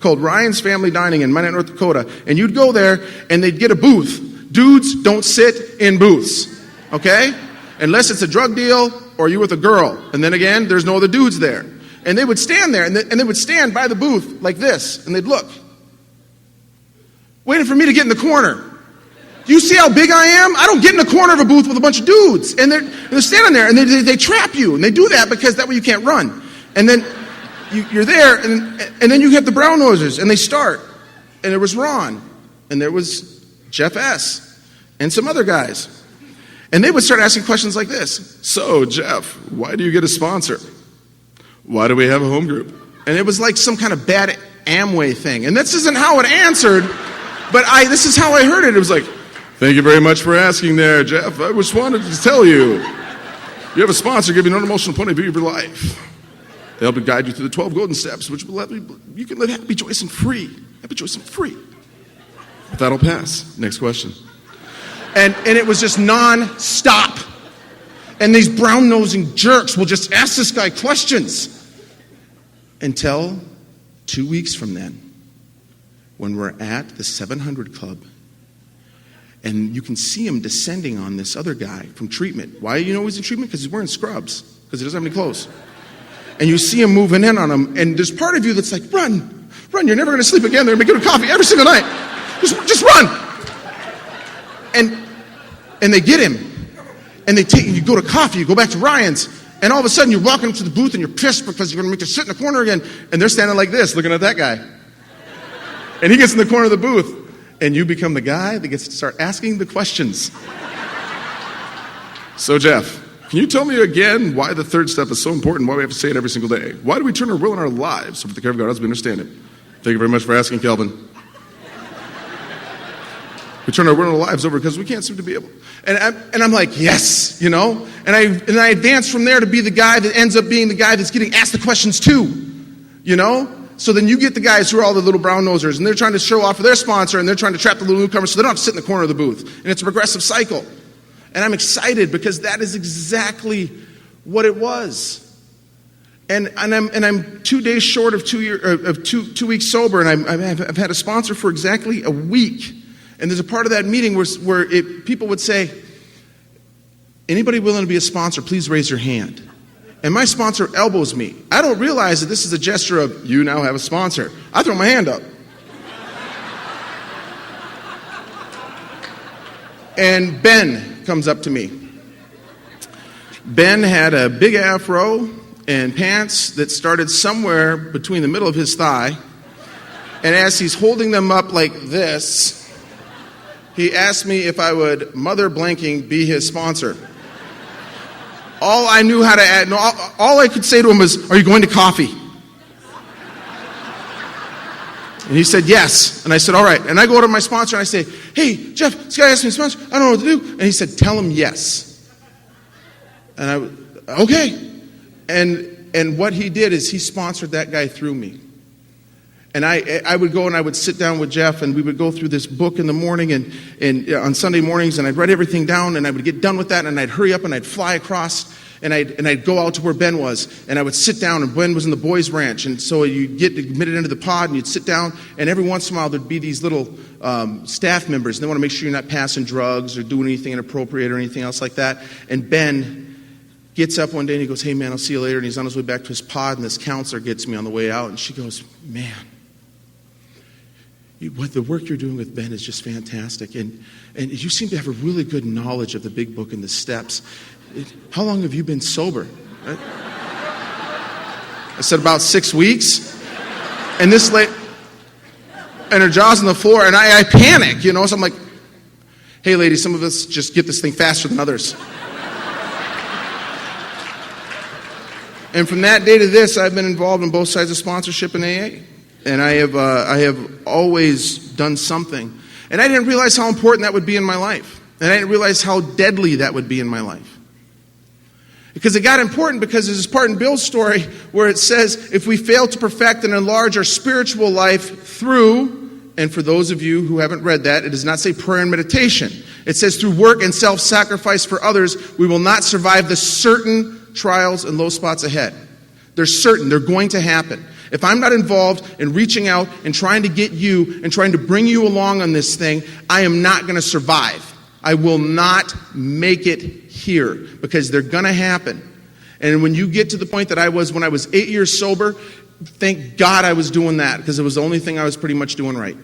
Ryan's Family Dining in Minot, North Dakota. And you'd go there and they'd get a booth. Dudes don't sit in booths, okay? Unless it's a drug deal or you're with a girl. And then again, there's no other dudes there. And they would stand there and they would stand by the booth like this. And they'd look. Waiting for me to get in the corner. Do you see how big I am? I don't get in the corner of a booth with a bunch of dudes. And they're standing there, and they trap you. And they do that because that way you can't run. And then you're there, and then you have the brown nosers, and they start. And there was Ron, and there was Jeff S., and some other guys. And they would start asking questions like this. So, Jeff, why do you get a sponsor? Why do we have a home group? And it was like some kind of bad Amway thing. And this isn't how it answered, but this is how I heard it. It was like, thank you very much for asking there, Jeff. I just wanted to tell you, you have a sponsor giving you an emotional point of view of your life. They help to guide you through the 12 golden steps, which will let you can live happy, joyous, and free. Happy, joyous, and free. But that'll pass. Next question. And it was just non-stop. And these brown-nosing jerks will just ask this guy questions. Until 2 weeks from then, when we're at the 700 Club, and you can see him descending on this other guy from treatment. Why do you know he's in treatment? Because he's wearing scrubs, because he doesn't have any clothes. And you see him moving in on him, and there's part of you that's like, run, you're never going to sleep again. They're going to make you coffee every single night. Just run. And they get him, and you go to coffee, you go back to Ryan's, and all of a sudden you're walking up to the booth and you're pissed because you're going to make them sit in the corner again, and they're standing like this, looking at that guy. And he gets in the corner of the booth. And you become the guy that gets to start asking the questions. So, Jeff, can you tell me again why the third step is so important, why we have to say it every single day? Why do we turn our will in our lives so with the care of God as we understand it? Thank you very much for asking, Kelvin. We turn our will in our lives over because we can't seem to be able. And I'm like, yes, And I advance from there to be the guy that ends up being the guy that's getting asked the questions too, So then you get the guys who are all the little brown nosers, and they're trying to show off for their sponsor, and they're trying to trap the little newcomers so they don't have to sit in the corner of the booth. And it's a progressive cycle. And I'm excited because that is exactly what it was. And I'm 2 days short of 2 weeks sober, and I've had a sponsor for exactly a week. And there's a part of that meeting where people would say, anybody willing to be a sponsor, please raise your hand. And my sponsor elbows me. I don't realize that this is a gesture of, you now have a sponsor. I throw my hand up. And Ben comes up to me. Ben had a big afro and pants that started somewhere between the middle of his thigh. And as he's holding them up like this, he asked me if I would, mother blanking, be his sponsor. All I knew how to add, all I could say to him was, are you going to coffee? And he said, yes. And I said, all right. And I go to my sponsor and I say, hey, Jeff, this guy asked me to sponsor. I don't know what to do. And he said, tell him yes. And okay. And what he did is he sponsored that guy through me. And I would go and I would sit down with Jeff, and we would go through this book in the morning and on Sunday mornings, and I'd write everything down, and I would get done with that, and I'd hurry up and I'd fly across, and I'd go out to where Ben was, and I would sit down, and Ben was in the boys' ranch, and so you'd get admitted into the pod, and you'd sit down, and every once in a while there'd be these little staff members, and they want to make sure you're not passing drugs or doing anything inappropriate or anything else like that. And Ben gets up one day and he goes, hey man, I'll see you later. And he's on his way back to his pod, and this counselor gets me on the way out, and she goes, man, what the work you're doing with Ben is just fantastic. And you seem to have a really good knowledge of the big book and the steps. How long have you been sober? I said, about 6 weeks. And this lady, and her jaw's on the floor, and I panic, so I'm like, hey lady, some of us just get this thing faster than others. And from that day to this, I've been involved in both sides of sponsorship and AA. And I have always done something. And I didn't realize how important that would be in my life. And I didn't realize how deadly that would be in my life. Because it got important because there's this part in Bill's story where it says, if we fail to perfect and enlarge our spiritual life through, and for those of you who haven't read that, it does not say prayer and meditation. It says through work and self-sacrifice for others, we will not survive the certain trials and low spots ahead. They're certain. They're going to happen. If I'm not involved in reaching out and trying to get you and trying to bring you along on this thing, I am not going to survive. I will not make it here because they're going to happen. And when you get to the point that I was when I was 8 years sober, thank God I was doing that because it was the only thing I was pretty much doing right.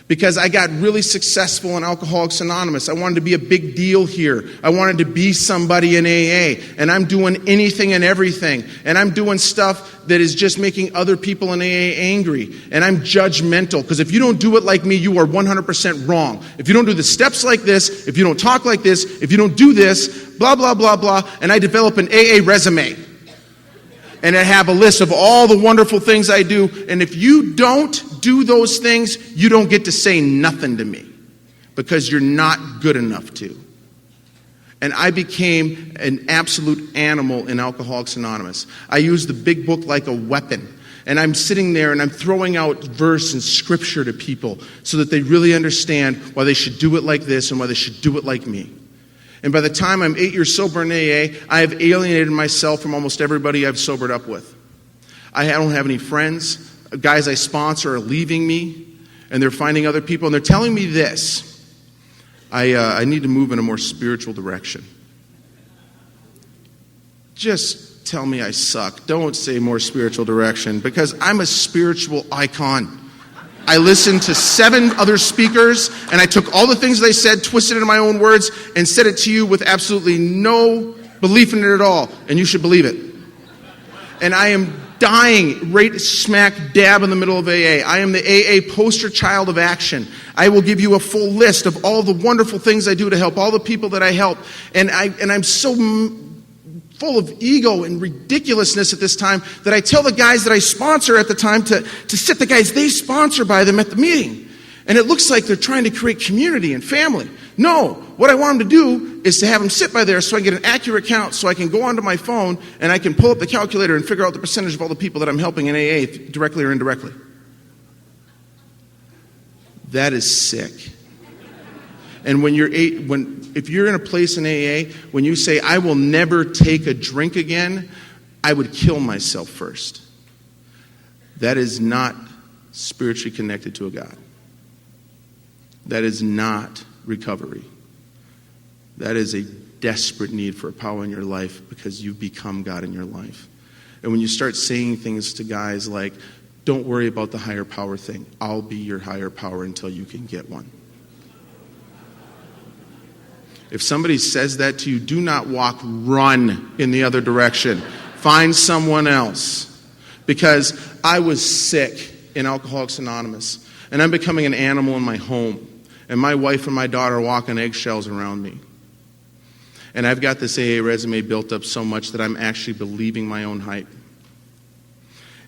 Because I got really successful in Alcoholics Anonymous. I wanted to be a big deal here. I wanted to be somebody in AA. And I'm doing anything and everything. And I'm doing stuff that is just making other people in AA angry. And I'm judgmental. Because if you don't do it like me, you are 100% wrong. If you don't do the steps like this, if you don't talk like this, if you don't do this, blah, blah, blah, blah. And I develop an AA resume. And I have a list of all the wonderful things I do. And if you don't do those things, you don't get to say nothing to me. Because you're not good enough to. And I became an absolute animal in Alcoholics Anonymous. I used the big book like a weapon. And I'm sitting there and I'm throwing out verse and scripture to people so that they really understand why they should do it like this and why they should do it like me. And by the time I'm 8 years sober in AA, I have alienated myself from almost everybody I've sobered up with. I don't have any friends. Guys I sponsor are leaving me, and they're finding other people, and they're telling me this. I need to move in a more spiritual direction. Just tell me I suck. Don't say more spiritual direction, because I'm a spiritual icon. I listened to 7 other speakers, and I took all the things they said, twisted it in my own words, and said it to you with absolutely no belief in it at all. And you should believe it. And I am dying right smack dab in the middle of AA. I am the AA poster child of action. I will give you a full list of all the wonderful things I do to help all the people that I help. And I'm so full of ego and ridiculousness at this time that I tell the guys that I sponsor at the time to sit the guys they sponsor by them at the meeting. And it looks like they're trying to create community and family. No, what I want them to do is to have them sit by there so I can get an accurate count so I can go onto my phone and I can pull up the calculator and figure out the percentage of all the people that I'm helping in AA, directly or indirectly. That is sick. And if you're in a place in AA, when you say, I will never take a drink again, I would kill myself first. That is not spiritually connected to a God. That is not recovery. That is a desperate need for a power in your life because you become God in your life. And when you start saying things to guys like, don't worry about the higher power thing. I'll be your higher power until you can get one. If somebody says that to you, do not walk, run in the other direction. Find someone else. Because I was sick in Alcoholics Anonymous. And I'm becoming an animal in my home. And my wife and my daughter walk on eggshells around me. And I've got this AA resume built up so much that I'm actually believing my own hype.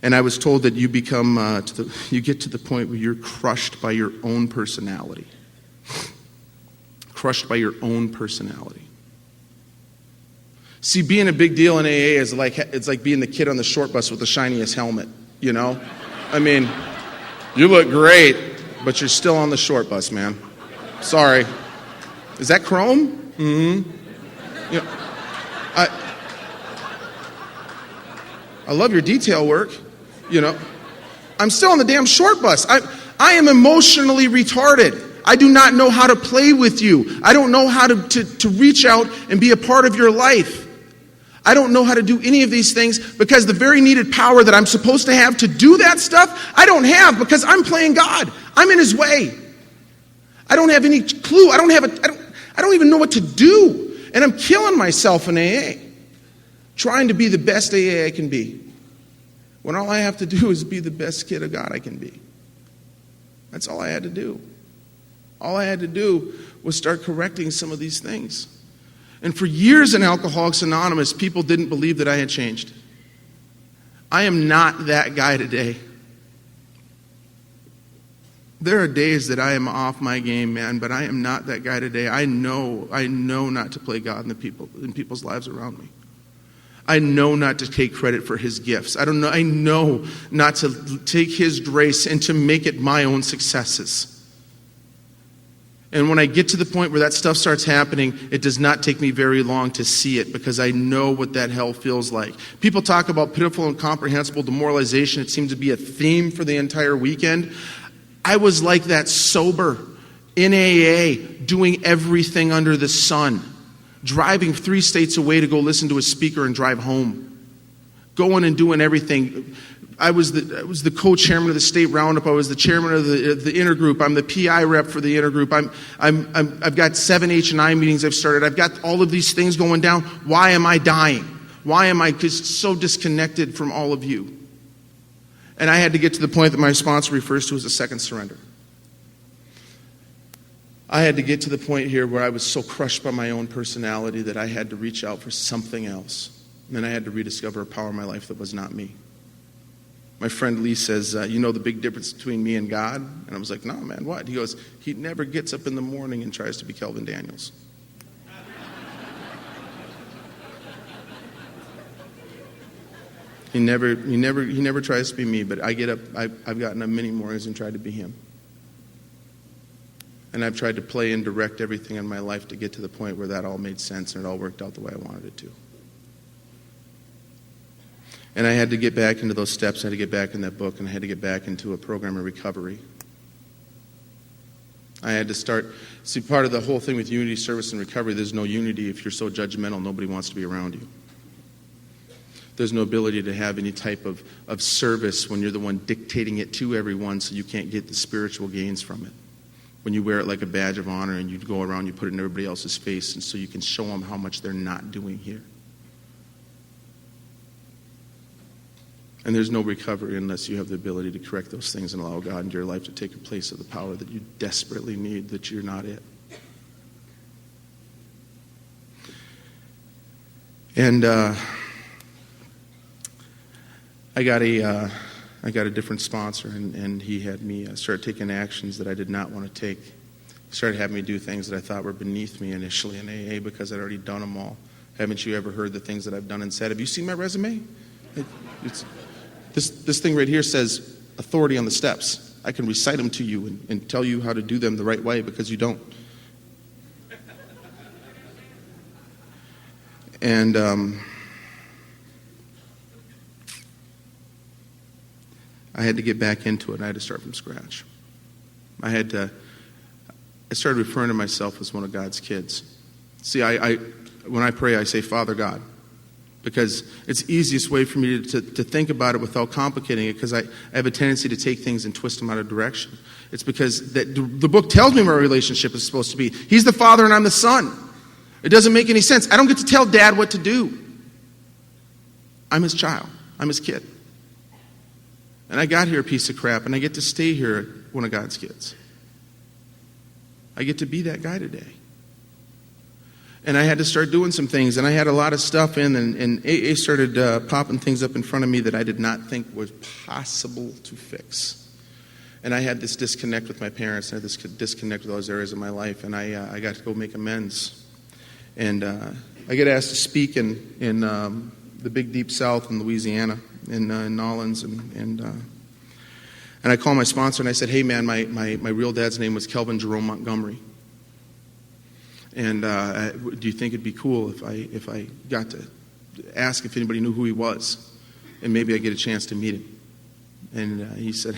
And I was told that you you get to the point where you're crushed by your own personality. Crushed by your own personality. See, being a big deal in AA is it's like being the kid on the short bus with the shiniest helmet, you know? I mean, you look great, but you're still on the short bus, man. Sorry. Is that chrome? Mm-hmm. You know, I love your detail work, you know. I'm still on the damn short bus. I am emotionally retarded. I do not know how to play with you. I don't know how to reach out and be a part of your life. I don't know how to do any of these things because the very needed power that I'm supposed to have to do that stuff, I don't have because I'm playing God. I'm in his way. I don't have any clue. I don't even know what to do. And I'm killing myself in AA, trying to be the best AA I can be, when all I have to do is be the best kid of God I can be. That's all I had to do. All I had to do was start correcting some of these things. And for years in Alcoholics Anonymous, people didn't believe that I had changed. I am not that guy today. There are days that I am off my game, man, but I am not that guy today. I know not to play God in people's lives around me. I know not to take credit for his gifts. I know not to take his grace and to make it my own successes. And when I get to the point where that stuff starts happening, it does not take me very long to see it because I know what that hell feels like. People talk about pitiful and incomprehensible demoralization. It seems to be a theme for the entire weekend. I was like that sober, in AA, doing everything under the sun, driving 3 states away to go listen to a speaker and drive home, going and doing everything. I was the co-chairman of the state roundup. I was the chairman of the intergroup. I'm the PI rep for the intergroup. I've got 7 H&I meetings I've started. I've got all of these things going down. Why am I dying? Why am I just so disconnected from all of you? And I had to get to the point that my sponsor refers to as a second surrender. I had to get to the point here where I was so crushed by my own personality that I had to reach out for something else. And then I had to rediscover a power in my life that was not me. My friend Lee says, you know the big difference between me and God? And I was like, no, man, what? He goes, he never gets up in the morning and tries to be Kelvin Daniels. He never tries to be me, but I get up, I've gotten up many mornings and tried to be him. And I've tried to play and direct everything in my life to get to the point where that all made sense and it all worked out the way I wanted it to. And I had to get back into those steps. I had to get back in that book, and I had to get back into a program of recovery. I had to start. See, part of the whole thing with unity, service, and recovery, there's no unity if you're so judgmental, nobody wants to be around you. There's no ability to have any type of service when you're the one dictating it to everyone, so you can't get the spiritual gains from it. When you wear it like a badge of honor and you go around, you put it in everybody else's face, and so you can show them how much they're not doing here. And there's no recovery unless you have the ability to correct those things and allow God into your life to take a place of the power that you desperately need, that you're not it. And I got a different sponsor, and he had me start taking actions that I did not want to take. He started having me do things that I thought were beneath me initially in AA because I'd already done them all. Haven't you ever heard the things that I've done and said? Have you seen my resume? This thing right here says authority on the steps. I can recite them to you and tell you how to do them the right way because you don't. And I had to get back into it, and I had to start from scratch. I started referring to myself as one of God's kids. See, when I pray, I say, Father God. Because it's the easiest way for me to think about it without complicating it, because I have a tendency to take things and twist them out of direction. It's because the book tells me my relationship is supposed to be. He's the father and I'm the son. It doesn't make any sense. I don't get to tell Dad what to do. I'm his child. I'm his kid. And I got here a piece of crap, and I get to stay here one of God's kids. I get to be that guy today. And I had to start doing some things, and I had a lot of stuff in, and AA started popping things up in front of me that I did not think was possible to fix. And I had this disconnect with my parents. I had this disconnect with those areas of my life, and I got to go make amends. And I get asked to speak in the big deep South in Louisiana, in Nolens, and I called my sponsor and I said, "Hey man, my real dad's name was Kelvin Jerome Montgomery. And do you think it'd be cool if I got to ask if anybody knew who he was, and maybe I get a chance to meet him?" And he said,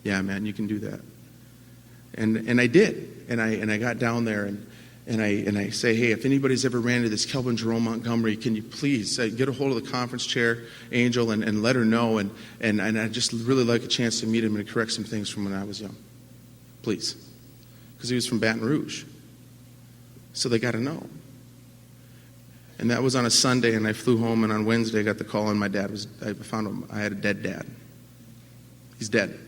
"Yeah, man, you can do that." And I did, and I got down there, And I say, hey, if anybody's ever ran into this Kelvin Jerome Montgomery, can you please get a hold of the conference chair, Angel, and let her know. And I'd just really like a chance to meet him and correct some things from when I was young. Please. Because he was from Baton Rouge. So they got to know. And that was on a Sunday, and I flew home, and on Wednesday I got the call, and I found him, I had a dead dad. He's dead.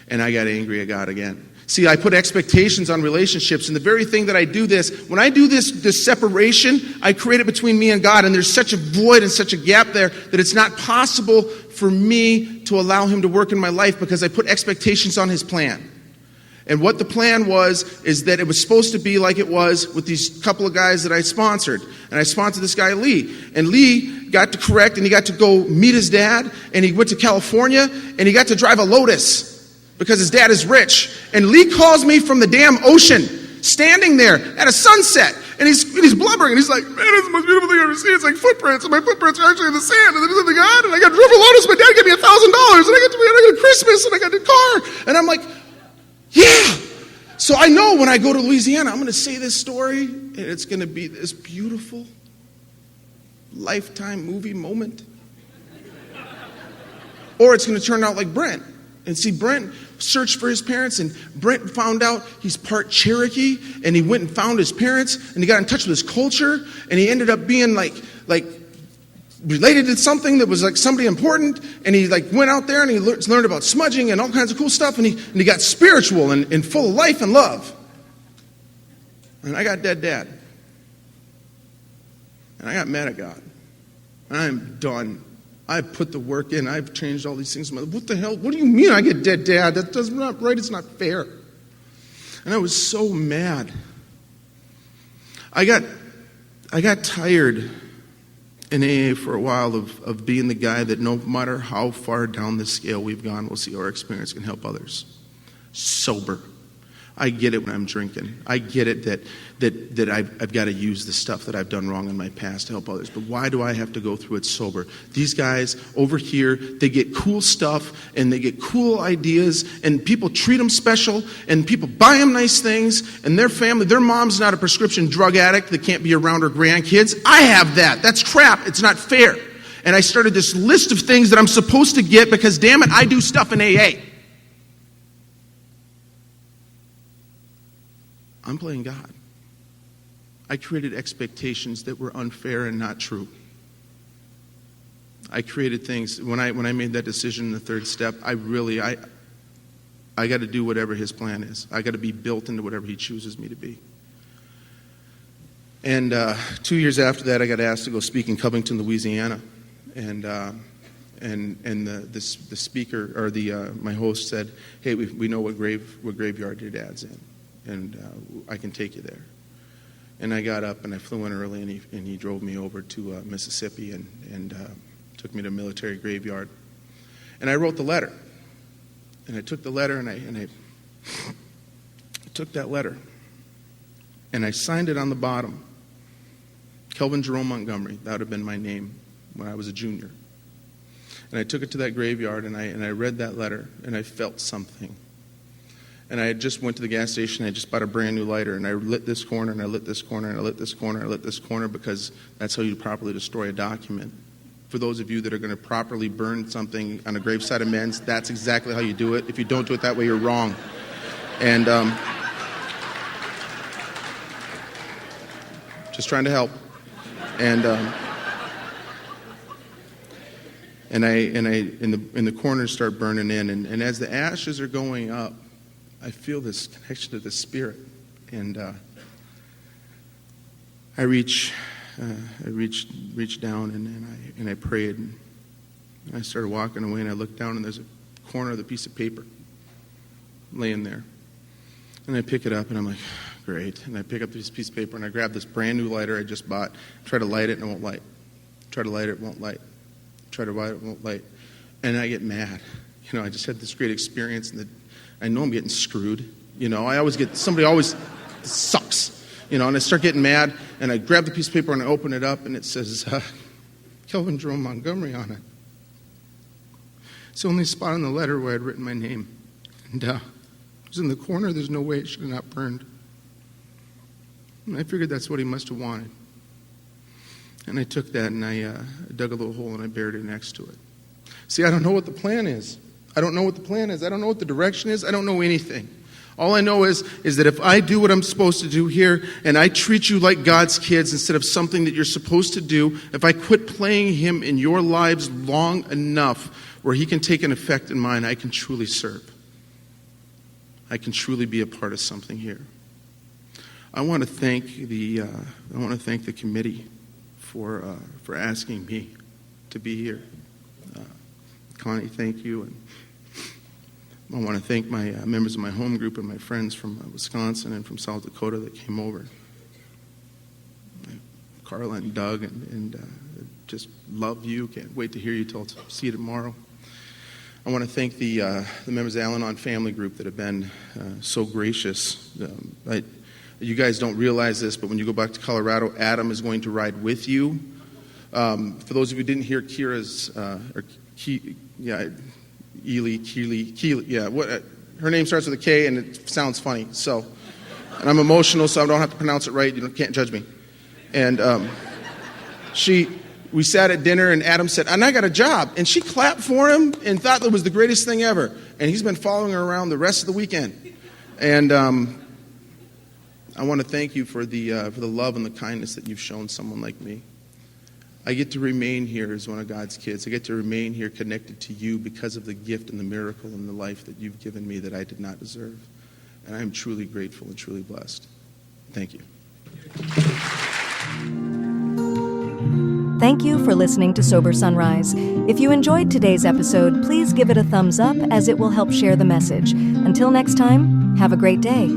And I got angry at God again. See, I put expectations on relationships, and the very thing that I do this, when I do this separation, I create it between me and God, and there's such a void and such a gap there that it's not possible for me to allow him to work in my life because I put expectations on his plan. And what the plan is that it was supposed to be like it was with these couple of guys that I sponsored. And I sponsored this guy, Lee. And Lee got to correct, and he got to go meet his dad, and he went to California, and he got to drive a Lotus. Because his dad is rich. And Lee calls me from the damn ocean, standing there at a sunset. And he's blubbering. And he's like, man, it's the most beautiful thing I've ever seen. It's like footprints. And my footprints are actually in the sand. And there's nothing on. And I got to drive a Lotus. My dad gave me $1,000. And I got Christmas. And I got a car. And I'm like, yeah. So I know when I go to Louisiana, I'm going to say this story. And it's going to be this beautiful Lifetime movie moment. Or it's going to turn out like Brent. And see, Brent searched for his parents, and Brent found out he's part Cherokee, and he went and found his parents, and he got in touch with his culture, and he ended up being like related to something that was like somebody important, and he like went out there and he learned about smudging and all kinds of cool stuff, and he got spiritual and full of life and love. And I got dead dad. And I got mad at God. And I am done. I've put the work in. I've changed all these things. What the hell? What do you mean I get dead dad? That's not right. It's not fair. And I was so mad. I got tired in AA for a while of being the guy that no matter how far down the scale we've gone, we'll see our experience can help others. Sober. I get it when I'm drinking. I get it that I've got to use the stuff that I've done wrong in my past to help others. But why do I have to go through it sober? These guys over here, they get cool stuff and they get cool ideas and people treat them special and people buy them nice things and their family, their mom's not a prescription drug addict that can't be around her grandkids. I have that. That's crap. It's not fair. And I started this list of things that I'm supposed to get because, damn it, I do stuff in AA. I'm playing God. I created expectations that were unfair and not true. I created things, when I made that decision in the third step, I got to do whatever his plan is. I got to be built into whatever he chooses me to be. And 2 years after that, I got asked to go speak in Covington, Louisiana. And the speaker, or my host said, hey, we know what graveyard your dad's in. And I can take you there. And I got up and I flew in early, and he drove me over to Mississippi and took me to a military graveyard. And I wrote the letter. And I took the letter and I took that letter and I signed it on the bottom. Kelvin Jerome Montgomery. That would have been my name when I was a junior. And I took it to that graveyard and I read that letter and I felt something. And I had just went to the gas station, I just bought a brand new lighter, and I lit this corner, and I lit this corner, and I lit this corner, and I lit this corner, because that's how you properly destroy a document. For those of you that are going to properly burn something on a gravesite of men's, that's exactly how you do it. If you don't do it that way, you're wrong. And just trying to help. And I in the corners start burning in, and as the ashes are going up, I feel this connection to the Spirit, and I reached down and I prayed, and I started walking away, and I looked down, and there's a corner of the piece of paper laying there, and I pick it up, and I'm like, great, and I pick up this piece of paper, and I grab this brand new lighter I just bought, try to light it, and it won't light, try to light it, it won't light, try to light it, it won't light, and I get mad. I just had this great experience, and I know I'm getting screwed. Somebody always sucks. And I start getting mad, and I grab the piece of paper and I open it up, and it says, Kelvin Jerome Montgomery on it. It's the only spot on the letter where I'd written my name. And it was in the corner. There's no way it should have not burned. And I figured that's what he must have wanted. And I took that and I dug a little hole and I buried it next to it. See, I don't know what the plan is. I don't know what the plan is. I don't know what the direction is. I don't know anything. All I know is that if I do what I'm supposed to do here and I treat you like God's kids instead of something that you're supposed to do, if I quit playing him in your lives long enough where he can take an effect in mine, I can truly serve. I can truly be a part of something here. I want to thank the committee for asking me to be here. Connie, thank you. And I want to thank my members of my home group and my friends from Wisconsin and from South Dakota that came over. Carla and Doug, and just love you. Can't wait to hear you see you tomorrow. I want to thank the members of the Al-Anon family group that have been so gracious. You guys don't realize this, but when you go back to Colorado, Adam is going to ride with you. For those of you who didn't hear Kira's, her name starts with a K and it sounds funny. So, and I'm emotional, so I don't have to pronounce it right. You can't judge me. And we sat at dinner and Adam said, "And I got a job," and she clapped for him and thought that was the greatest thing ever. And he's been following her around the rest of the weekend. And I want to thank you for the love and the kindness that you've shown someone like me. I get to remain here as one of God's kids. I get to remain here connected to you because of the gift and the miracle and the life that you've given me that I did not deserve. And I am truly grateful and truly blessed. Thank you. Thank you for listening to Sober Sunrise. If you enjoyed today's episode, please give it a thumbs up as it will help share the message. Until next time, have a great day.